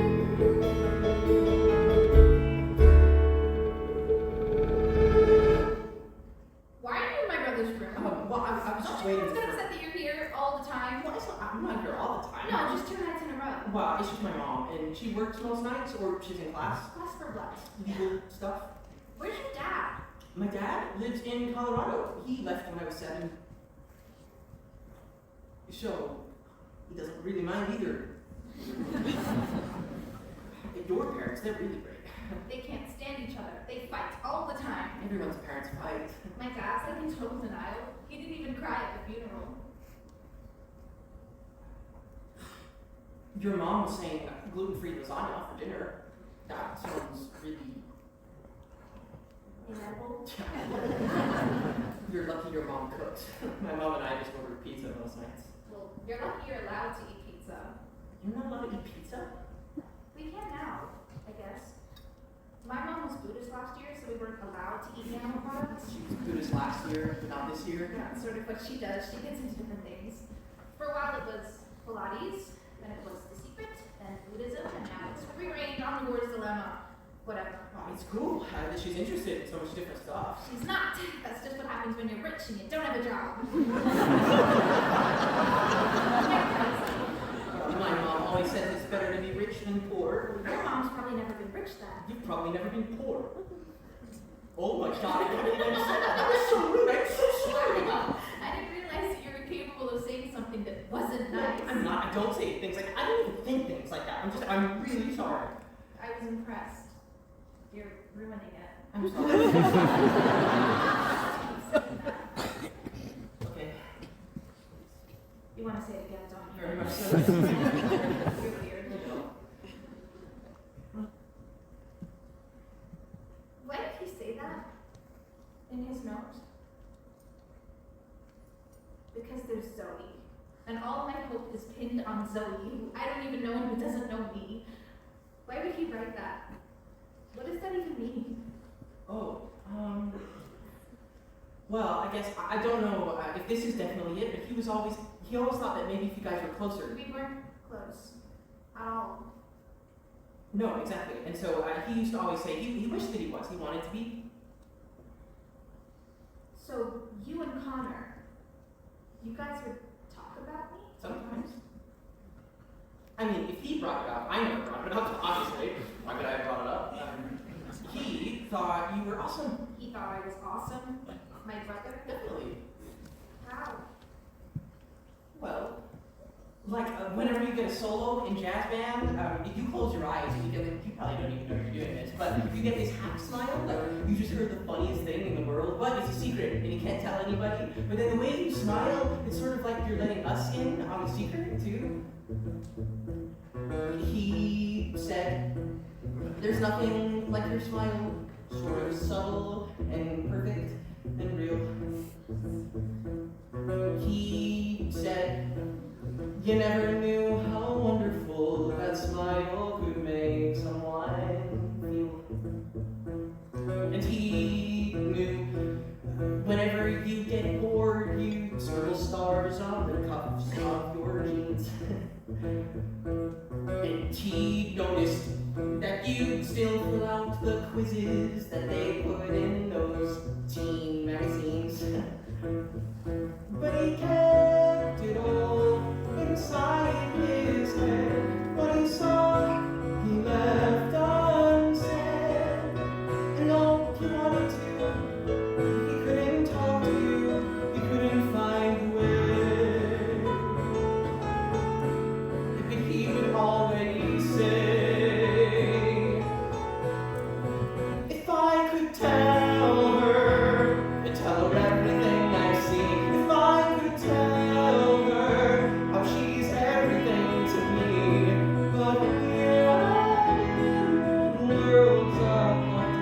Speaker 6: Why are you in my brother's room?
Speaker 1: Well, I was just
Speaker 6: Don't you
Speaker 1: waiting
Speaker 6: think it's
Speaker 1: for...
Speaker 6: upset that you're here all the time?
Speaker 1: Well, I'm not here all the time.
Speaker 6: No, just 2 nights in a row.
Speaker 1: Well, it's just my mom, and she works most nights, or she's in class.
Speaker 6: Class for what?
Speaker 1: Legal stuff.
Speaker 6: Where's your dad?
Speaker 1: My dad lives in Colorado. He left when I was 7. So, he doesn't really mind either. Your parents, they're really great.
Speaker 6: They can't stand each other. They fight all the time.
Speaker 1: Everyone's parents fight.
Speaker 6: My dad's like in total denial. He didn't even cry at the funeral.
Speaker 1: Your mom was saying gluten-free lasagna for dinner. That sounds really...
Speaker 6: Inedible.
Speaker 1: You're lucky your mom cooks. My mom and I just ordered pizza most nights.
Speaker 6: Well, you're lucky you're allowed to eat pizza.
Speaker 1: You're not allowed to eat pizza?
Speaker 6: We can now, I guess. My mom was Buddhist last year, so we weren't allowed to eat animal products.
Speaker 1: She was Buddhist last year, but not this year.
Speaker 6: Yeah, that's sort of what she does. She gets into different things. For a while it was Pilates, then it was The Secret, then Buddhism, and now it's rearranged on the Wars Dilemma. Whatever.
Speaker 1: It's cool that she's interested in so much different stuff.
Speaker 6: She's not. That's just what happens when you're rich and you don't have a job.
Speaker 1: My mom always says it's better to be rich than poor.
Speaker 6: Your mom's probably never been rich then.
Speaker 1: You've probably never been poor. Oh my god, I can't believe I just said that. That was so rude. I'm so sorry.
Speaker 6: I didn't realize that you were capable of saying something that wasn't nice.
Speaker 1: I'm not. I don't say things like I don't even think things like that. I'm really sorry.
Speaker 6: I was impressed. You're ruining it.
Speaker 1: I'm sorry. Okay.
Speaker 6: You want to say it again, don't you?
Speaker 1: Very much so.
Speaker 6: You're weird. Why did he say that in his note? Because there's Zoe. And all my hope is pinned on Zoe, who I don't even know and who doesn't know me. Why would he write that? What does that even mean?
Speaker 1: Oh, well, I guess, I don't know if this is definitely it, but he always thought that maybe if you guys were closer.
Speaker 6: We weren't close. At all.
Speaker 1: No, exactly. And so he used to always say he wished that he was. He wanted to be.
Speaker 6: So, you and Connor, you guys would talk about me?
Speaker 1: Sometimes. I mean, if he brought it up, I never brought it up, obviously. Why would I have brought it up? He thought you were awesome.
Speaker 6: He thought I was awesome. My brother?
Speaker 1: Definitely.
Speaker 6: How?
Speaker 1: Well, like whenever you get a solo in jazz band, if you close your eyes, you probably don't even know you're doing this, but you get this half smile, like you just heard the funniest thing in the world, but it's a secret and you can't tell anybody. But then the way you smile, it's sort of like you're letting us in on the secret too. He said, "There's nothing like your smile, sort of subtle and perfect and real." He said,
Speaker 3: You never knew how wonderful that smile could make someone feel. And he knew whenever you get bored, you scribble stars on the cuffs of your jeans. And he noticed that you still fill out the quizzes that they put in those teen magazines. But he kept it all inside his head. What he saw, he left unsaid. And all he wanted to, he couldn't talk to you, he couldn't find the way. But he would always say, if I could tell her, I'd tell her everything I see. If I could tell her how she's everything to me. But here I am, worlds apart.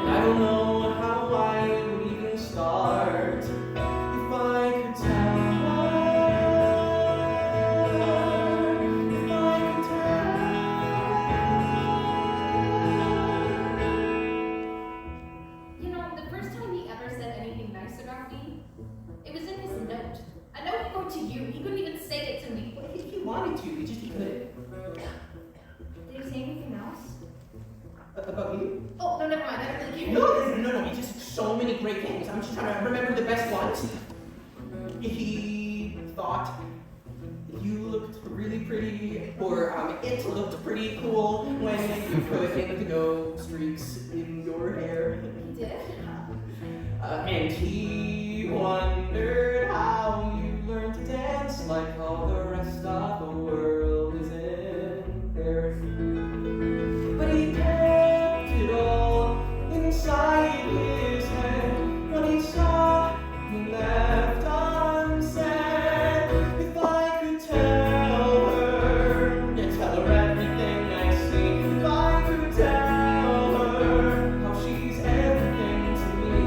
Speaker 3: And I don't know how I would even start if I could tell her. If I could tell
Speaker 6: You know, the first time he ever said anything nice about me, it was in his note. A note he wrote to you. He couldn't even say it to me.
Speaker 1: If he wanted to, he just couldn't.
Speaker 6: Did he say anything else?
Speaker 1: About you?
Speaker 6: Oh, no, never mind. I don't really care.
Speaker 1: No. He just said so many great things. I'm just trying to remember the best ones. He thought you looked really pretty, or it looked pretty cool when you put indigo streaks in your hair.
Speaker 6: He did?
Speaker 1: And he wondered how you learned to dance like all the rest of the world is in there. But he kept it all inside his head. What he saw, he left unsaid. If I could tell her, yeah, tell her everything I see. If I could tell her how she's everything to me.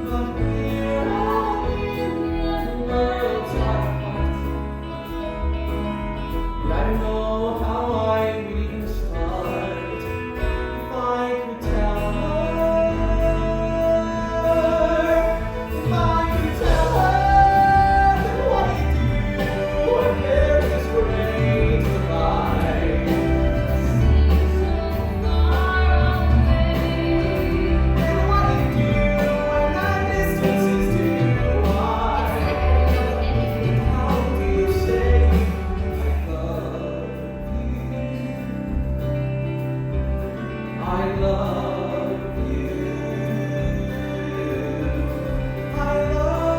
Speaker 1: But here I am, worlds apart. And I don't know how I would even start if I could tell her. If I could tell her what you do when there is rain to buy. And what you do when that distance is too wide. How do you say I love you? I love you. I love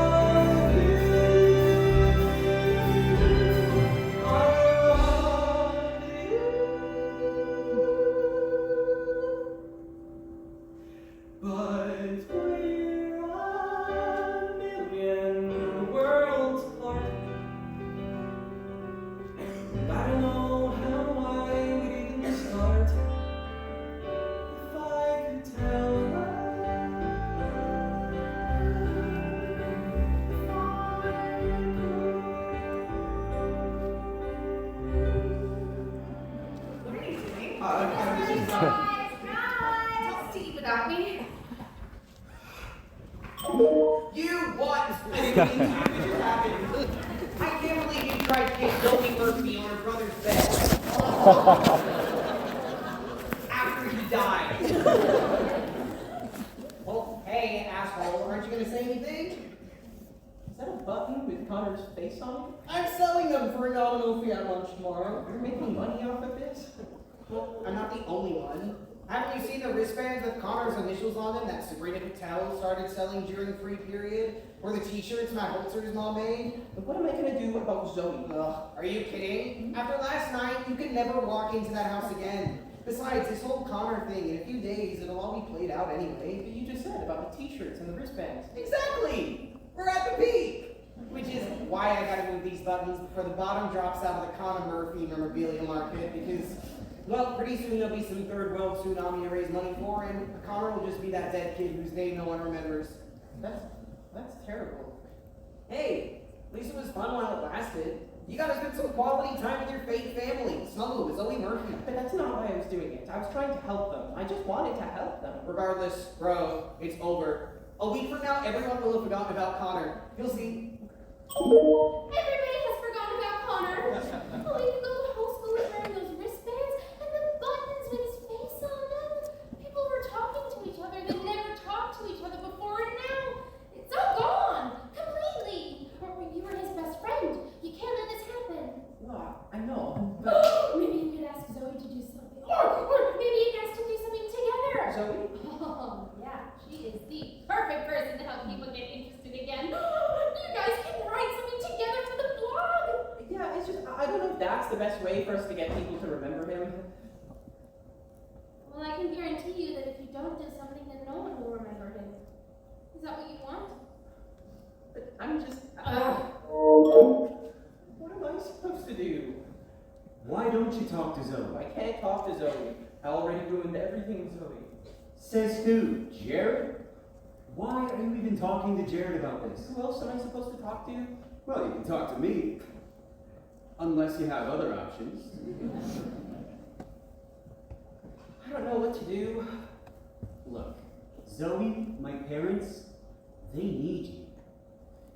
Speaker 1: you. But we're a million worlds apart. And I don't know how I would even start if I could tell her. If I
Speaker 6: What are you doing?
Speaker 1: I was just
Speaker 6: Don't see without me.
Speaker 5: You what?
Speaker 1: I didn't mean to. It just happened.
Speaker 5: I can't believe you tried to kick Zoe Murphy on her brother's bed. After he died. Well, hey, asshole, aren't you gonna say anything?
Speaker 1: Is that a button with Connor's face on it?
Speaker 5: I'm selling them for a nominal fee at lunch tomorrow.
Speaker 1: You're making money off of this?
Speaker 5: Well, I'm not the only one. Haven't you seen the wristbands with Connor's initials on them that Sabrina Patel started selling during free period? Or the t-shirts Matt Holzer's mom made?
Speaker 1: But what am I gonna do about Zoe?
Speaker 5: Ugh, are you kidding? After last night, you could never walk into that house again. Besides, this whole Connor thing, in a few days, it'll all be played out anyway.
Speaker 1: But you just said about the t-shirts and the wristbands.
Speaker 5: Exactly! We're at the peak! Which is why I gotta move these buttons before the bottom drops out of the Connor Murphy memorabilia market, because, well, pretty soon there'll be some third world tsunami to raise money for, and Connor will just be that dead kid whose name no one remembers.
Speaker 1: That's terrible.
Speaker 5: Hey, At least it was fun while it lasted. You gotta spend some quality time with your fake family. Snuggle with Zoe Murphy.
Speaker 1: But that's not why I was doing it. I was trying to help them. I just wanted to help them.
Speaker 5: Regardless, bro, it's over. A week from now, everyone will have forgotten about Connor. You'll see.
Speaker 6: Everybody has forgotten about Connor. Oh, he could go to whole school with wearing those wristbands and the buttons with his face on them. People were talking to each other. They never talked to each other before, and now it's all gone. Completely. You were his best friend. You can't let this happen.
Speaker 1: Well, I know, but...
Speaker 6: Maybe you could ask Zoe to do something. Or maybe you guys can do something together.
Speaker 1: Zoe?
Speaker 6: Oh, yeah. She is the perfect person to help people get interested again. You guys can write something together for the blog.
Speaker 1: Yeah, it's just, I don't know if that's the best way for us to get people to remember him.
Speaker 6: Well, I can guarantee you that if you don't do something, then no one will remember him. Is that what you want?
Speaker 1: But I'm just... What am I supposed to do?
Speaker 3: Why don't you talk to Zoe?
Speaker 1: I can't talk to Zoe. I already ruined everything with Zoe.
Speaker 3: Says who? Jared? Why are you even talking to Jared about this?
Speaker 1: Who else am I supposed to talk to?
Speaker 3: Well, you can talk to me. Unless you have other options.
Speaker 1: I don't know what to do.
Speaker 3: Look, Zoe, my parents, they need you.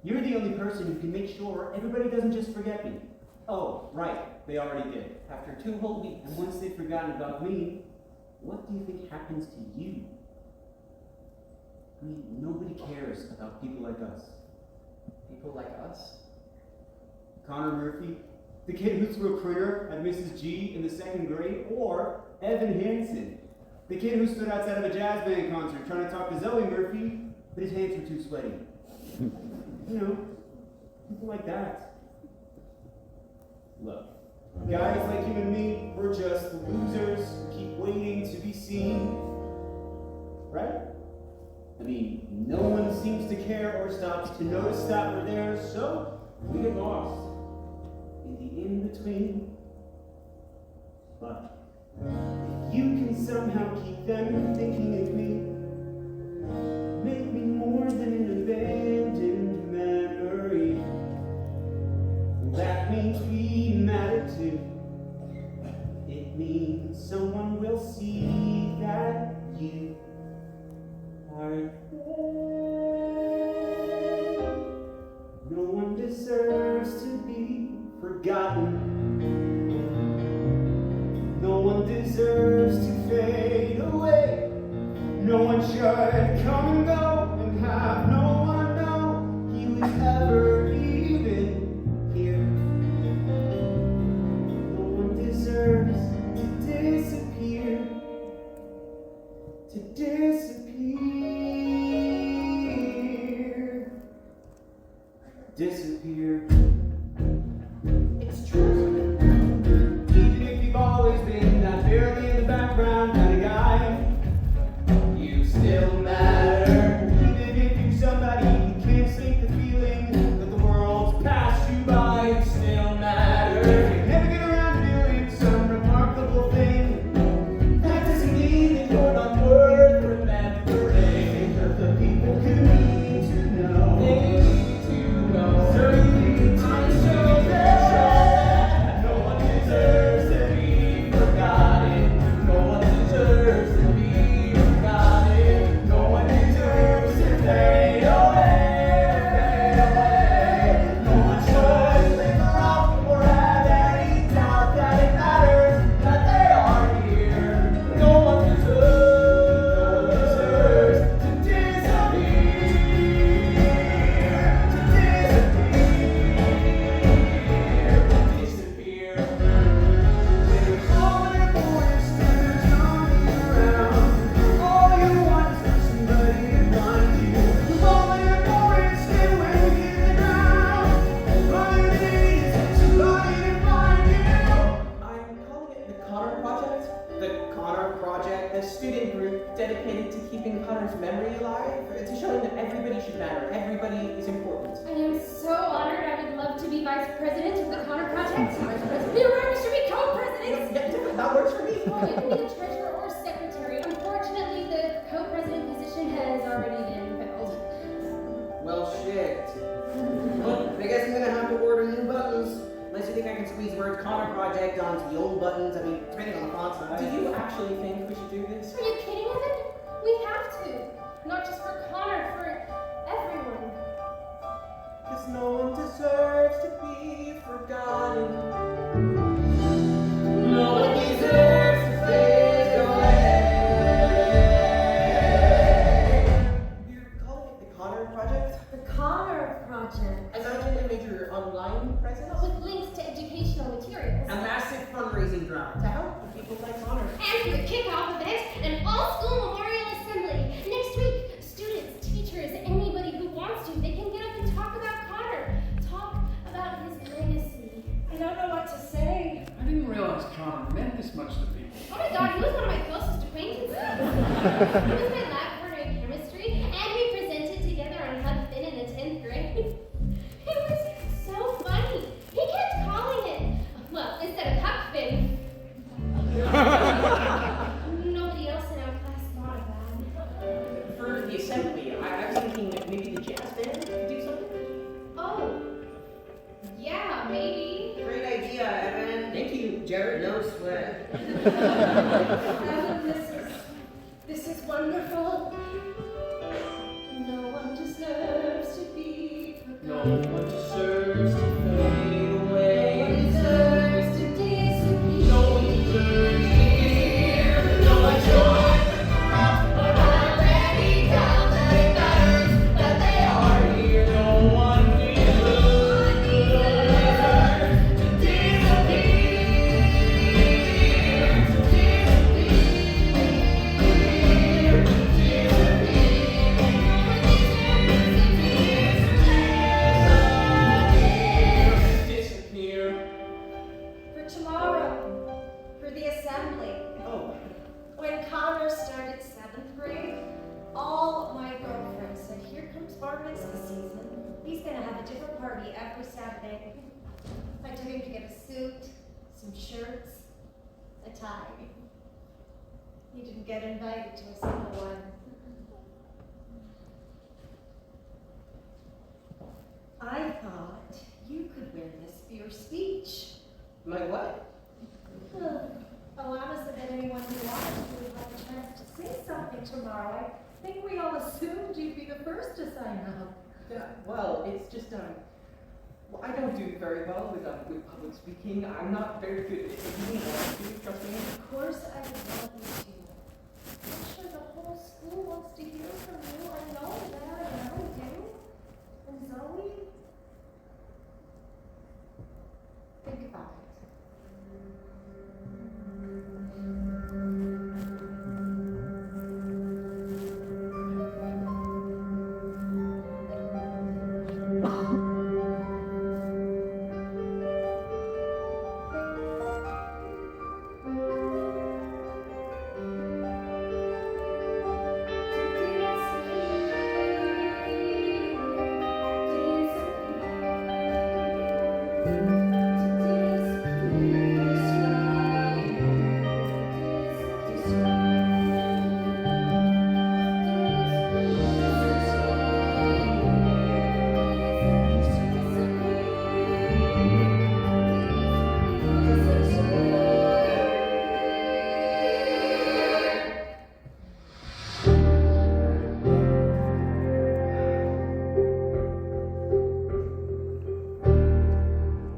Speaker 3: You're the only person who can make sure everybody doesn't just forget me. Oh, right, they already did.
Speaker 1: After 2 whole weeks.
Speaker 3: And once they've forgotten about me, what do you think happens to you? I mean, nobody cares about people like us.
Speaker 1: People like us?
Speaker 3: Connor Murphy, the kid who threw a critter at Mrs. G in the 2nd grade, or Evan Hansen, the kid who stood outside of a jazz band concert trying to talk to Zoe Murphy, but his hands were too sweaty. You know, people like that. Look, guys like you and me, we're just the losers who keep waiting to be seen. Right? I mean, no one seems to care or stops to notice that we're there, so we get lost in the in-between. But if you can somehow keep them thinking of me, make me more than an abandoned memory. That means we matter too. It means someone will see that you are there. No one deserves to be forgotten. No one deserves to fade away. No one should come and go and have no one know he was ever even here. No one deserves to disappear. To disappear.
Speaker 1: It's true.
Speaker 3: Even if you've always been that barely in the background kind of guy, you still matter. Even if you're somebody who can't sleep the feeling that the world's passed you by, you still matter. If you never get around to doing some remarkable thing, that doesn't mean that you're not worth remembering. The people who need to know. They need to know. So you need to show that no one deserves to be forgotten. No one deserves to be forgotten. No one deserves to fade away. No one should linger off or have any doubt that it matters that they are here. No one deserves to disappear. Disappear. When there's all your voice and there's nobody around, all you want is for somebody to find you. All your voice and when you hit the ground, all you need is somebody to find you.
Speaker 1: I'm calling it the Connor Project.
Speaker 5: The Connor Project.
Speaker 1: A student group dedicated to keeping Connor's memory alive, to showing that everybody should matter. Everybody is important.
Speaker 6: I am so honored. I would love to be vice president of the Connor Project. You really should be co-president.
Speaker 1: Yeah, that works for me.
Speaker 6: Well, you can be the treasurer or secretary. Unfortunately, the co-president position has already been filled.
Speaker 5: Well, shit. Look, they guess I'm gonna have to order new buttons. Unless you think I can squeeze the word Connor Project onto the old buttons. I mean, depending on the font size.
Speaker 1: Do you actually think we should do this?
Speaker 6: Are you kidding, Evan? We have to. Not just for Connor, for everyone.
Speaker 1: Cause no one deserves to be forgotten. No one deserves to fade away. You're calling it the Connor Project?
Speaker 7: The Connor Project.
Speaker 1: I imagine they made your online presence
Speaker 6: But with links to educational materials.
Speaker 5: A massive fundraising drive.
Speaker 1: to help the people like Connor.
Speaker 6: And for the kickoff event, an all-school memorial assembly. Next week, students, teachers, anybody who wants to, they can get up and talk about Connor. Talk about his legacy.
Speaker 7: I don't know what to say.
Speaker 4: I didn't realize Connor meant this much to people.
Speaker 6: Oh my god, he was one of my closest acquaintances. He was my lab partner in chemistry, and we presented together on how to fit in the 10th grade. It was so funny. He kept calling it, well, instead of Huck Finn. Nobody else in our class thought of that.
Speaker 1: For the assembly, I was thinking maybe the jazz band could do something.
Speaker 6: Oh, yeah, maybe.
Speaker 5: Great idea, Evan. Thank you, Jared. No sweat.
Speaker 7: Evan, this is wonderful. No one deserves to be
Speaker 1: No
Speaker 7: forgotten.
Speaker 1: one deserves to fade
Speaker 7: No
Speaker 1: away.
Speaker 7: one deserves to disappear.
Speaker 1: No one deserves to hear. No one joins the crowd.
Speaker 7: Already down the matters that they are
Speaker 1: Here, no one deserves to disappear.
Speaker 7: For tomorrow, for the assembly.
Speaker 1: Oh,
Speaker 7: When Connor started 7th grade, all my girlfriends said, here comes bar mitzvah season. He's gonna have a different party every Saturday. I took him to get a suit, some shirts, a tie. He didn't get invited to a single one. I thought you could wear this for your speech.
Speaker 1: my what?
Speaker 7: Alana said that anyone who wanted to would have a chance to say something tomorrow. I think we all assumed you'd be the first to sign up.
Speaker 1: Yeah, well, it's just well, I don't do very well with public speaking. I'm not very good at it. You need to trust me.
Speaker 7: Of course I would want you to. I'm sure the whole school wants to hear from you. I know that, and I do. And Zoe? Think about it.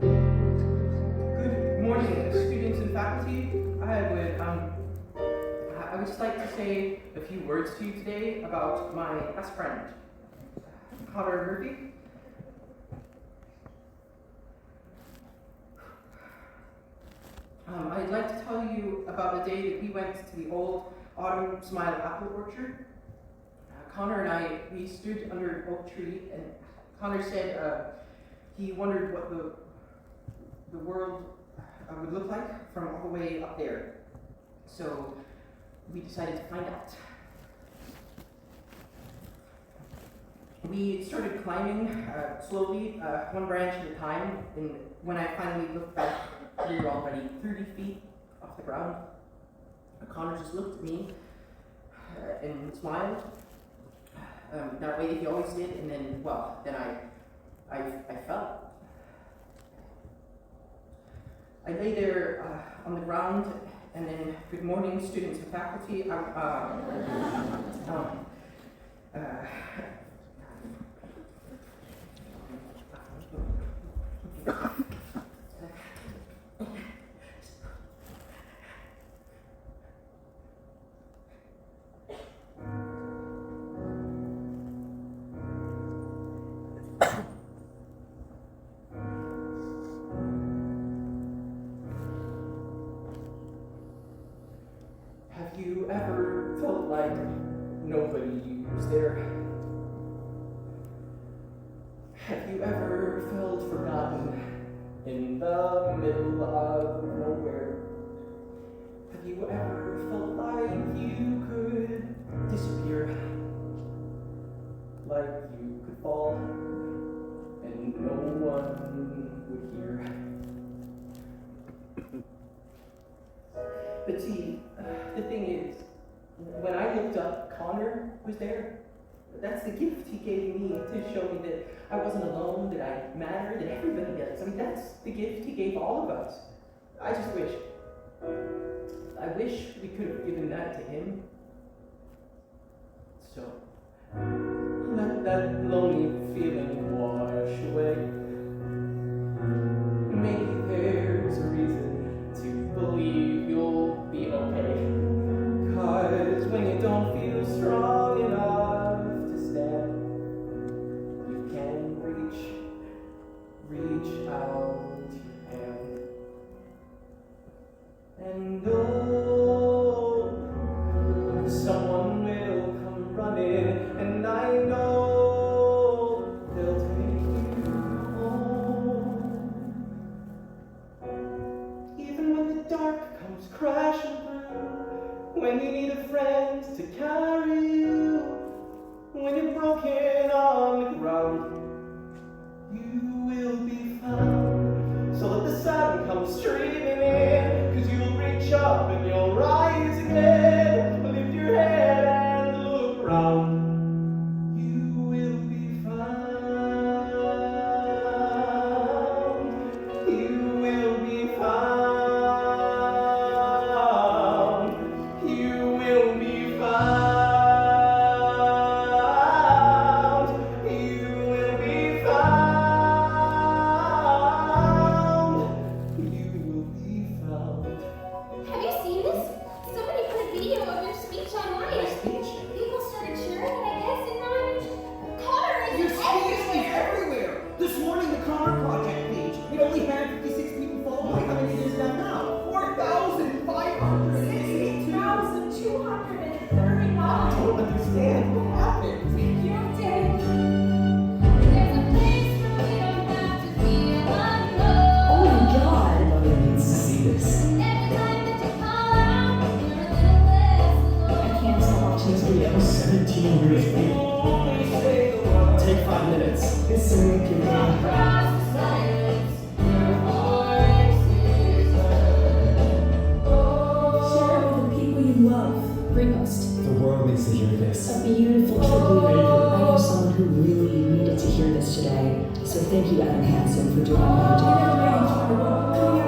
Speaker 1: Good morning, students and faculty. I would just like to say a few words to you today about my best friend, Connor Murphy. I'd like to tell you about the day that we went to the old Autumn Smile apple orchard. Connor and I, we stood under an oak tree, and Connor said he wondered what the world would look like from all the way up there. So we decided to find out. We started climbing slowly, one branch at a time, and when I finally looked back, we were already 30 feet off the ground. Connor just looked at me and smiled. That way he always did, and then, well, then I fell. lay there on the ground, and then good morning, students and faculty. Have you ever felt like nobody was there? Have you ever felt forgotten in the middle of nowhere? Have you ever felt like you could disappear? Like you could fall and no one would hear? But see, the thing is, when I looked up, Connor was there. That's the gift he gave me to show me that I wasn't alone, that I matter, that everybody does. I mean, that's the gift he gave all of us. I wish we could have given that to him. So, let that lonely feeling wash away. Maybe there's a reason to believe you'll be okay. 'Cause when you don't feel strong enough to stand, you can reach out your hand. And someone will come running, and I know they'll take you home. Even when the dark comes crashing through, when you need a friend to carry you, when you're broken on the ground, you will be found. So let the sun come streaming in, 'cause you'll reach up and you'll rise again. Lift your head and look around. You will be found. You will be found. You will be found. You will be found. You will be found.
Speaker 6: Have you seen this? Somebody put a video of your speech online.
Speaker 1: My speech?
Speaker 6: People started sharing it, I guess, and now Connor
Speaker 5: Your
Speaker 6: is
Speaker 5: speech is
Speaker 6: everywhere.
Speaker 5: everywhere. This morning, the Connor Project page, it only had 56 people following. How many is that now? 4,562.
Speaker 7: 6,230
Speaker 5: I don't understand what happened.
Speaker 7: You're dead.
Speaker 6: There's a place where we don't have to feel alone.
Speaker 8: Oh my god! Everybody needs to see this.
Speaker 6: Every time that you call out, you're a little less
Speaker 8: I
Speaker 6: alone.
Speaker 8: can't stop watching this video.
Speaker 3: 17 years old.
Speaker 4: Take 5 minutes.
Speaker 8: It's so cute.
Speaker 6: Across the silence, your voice is heard.
Speaker 8: Share it with the people you love. Repost.
Speaker 3: The world needs to hear this.
Speaker 8: A beautiful tribute. I know someone who really needed to hear this today. So thank you, Adam Hansen, for doing what you did.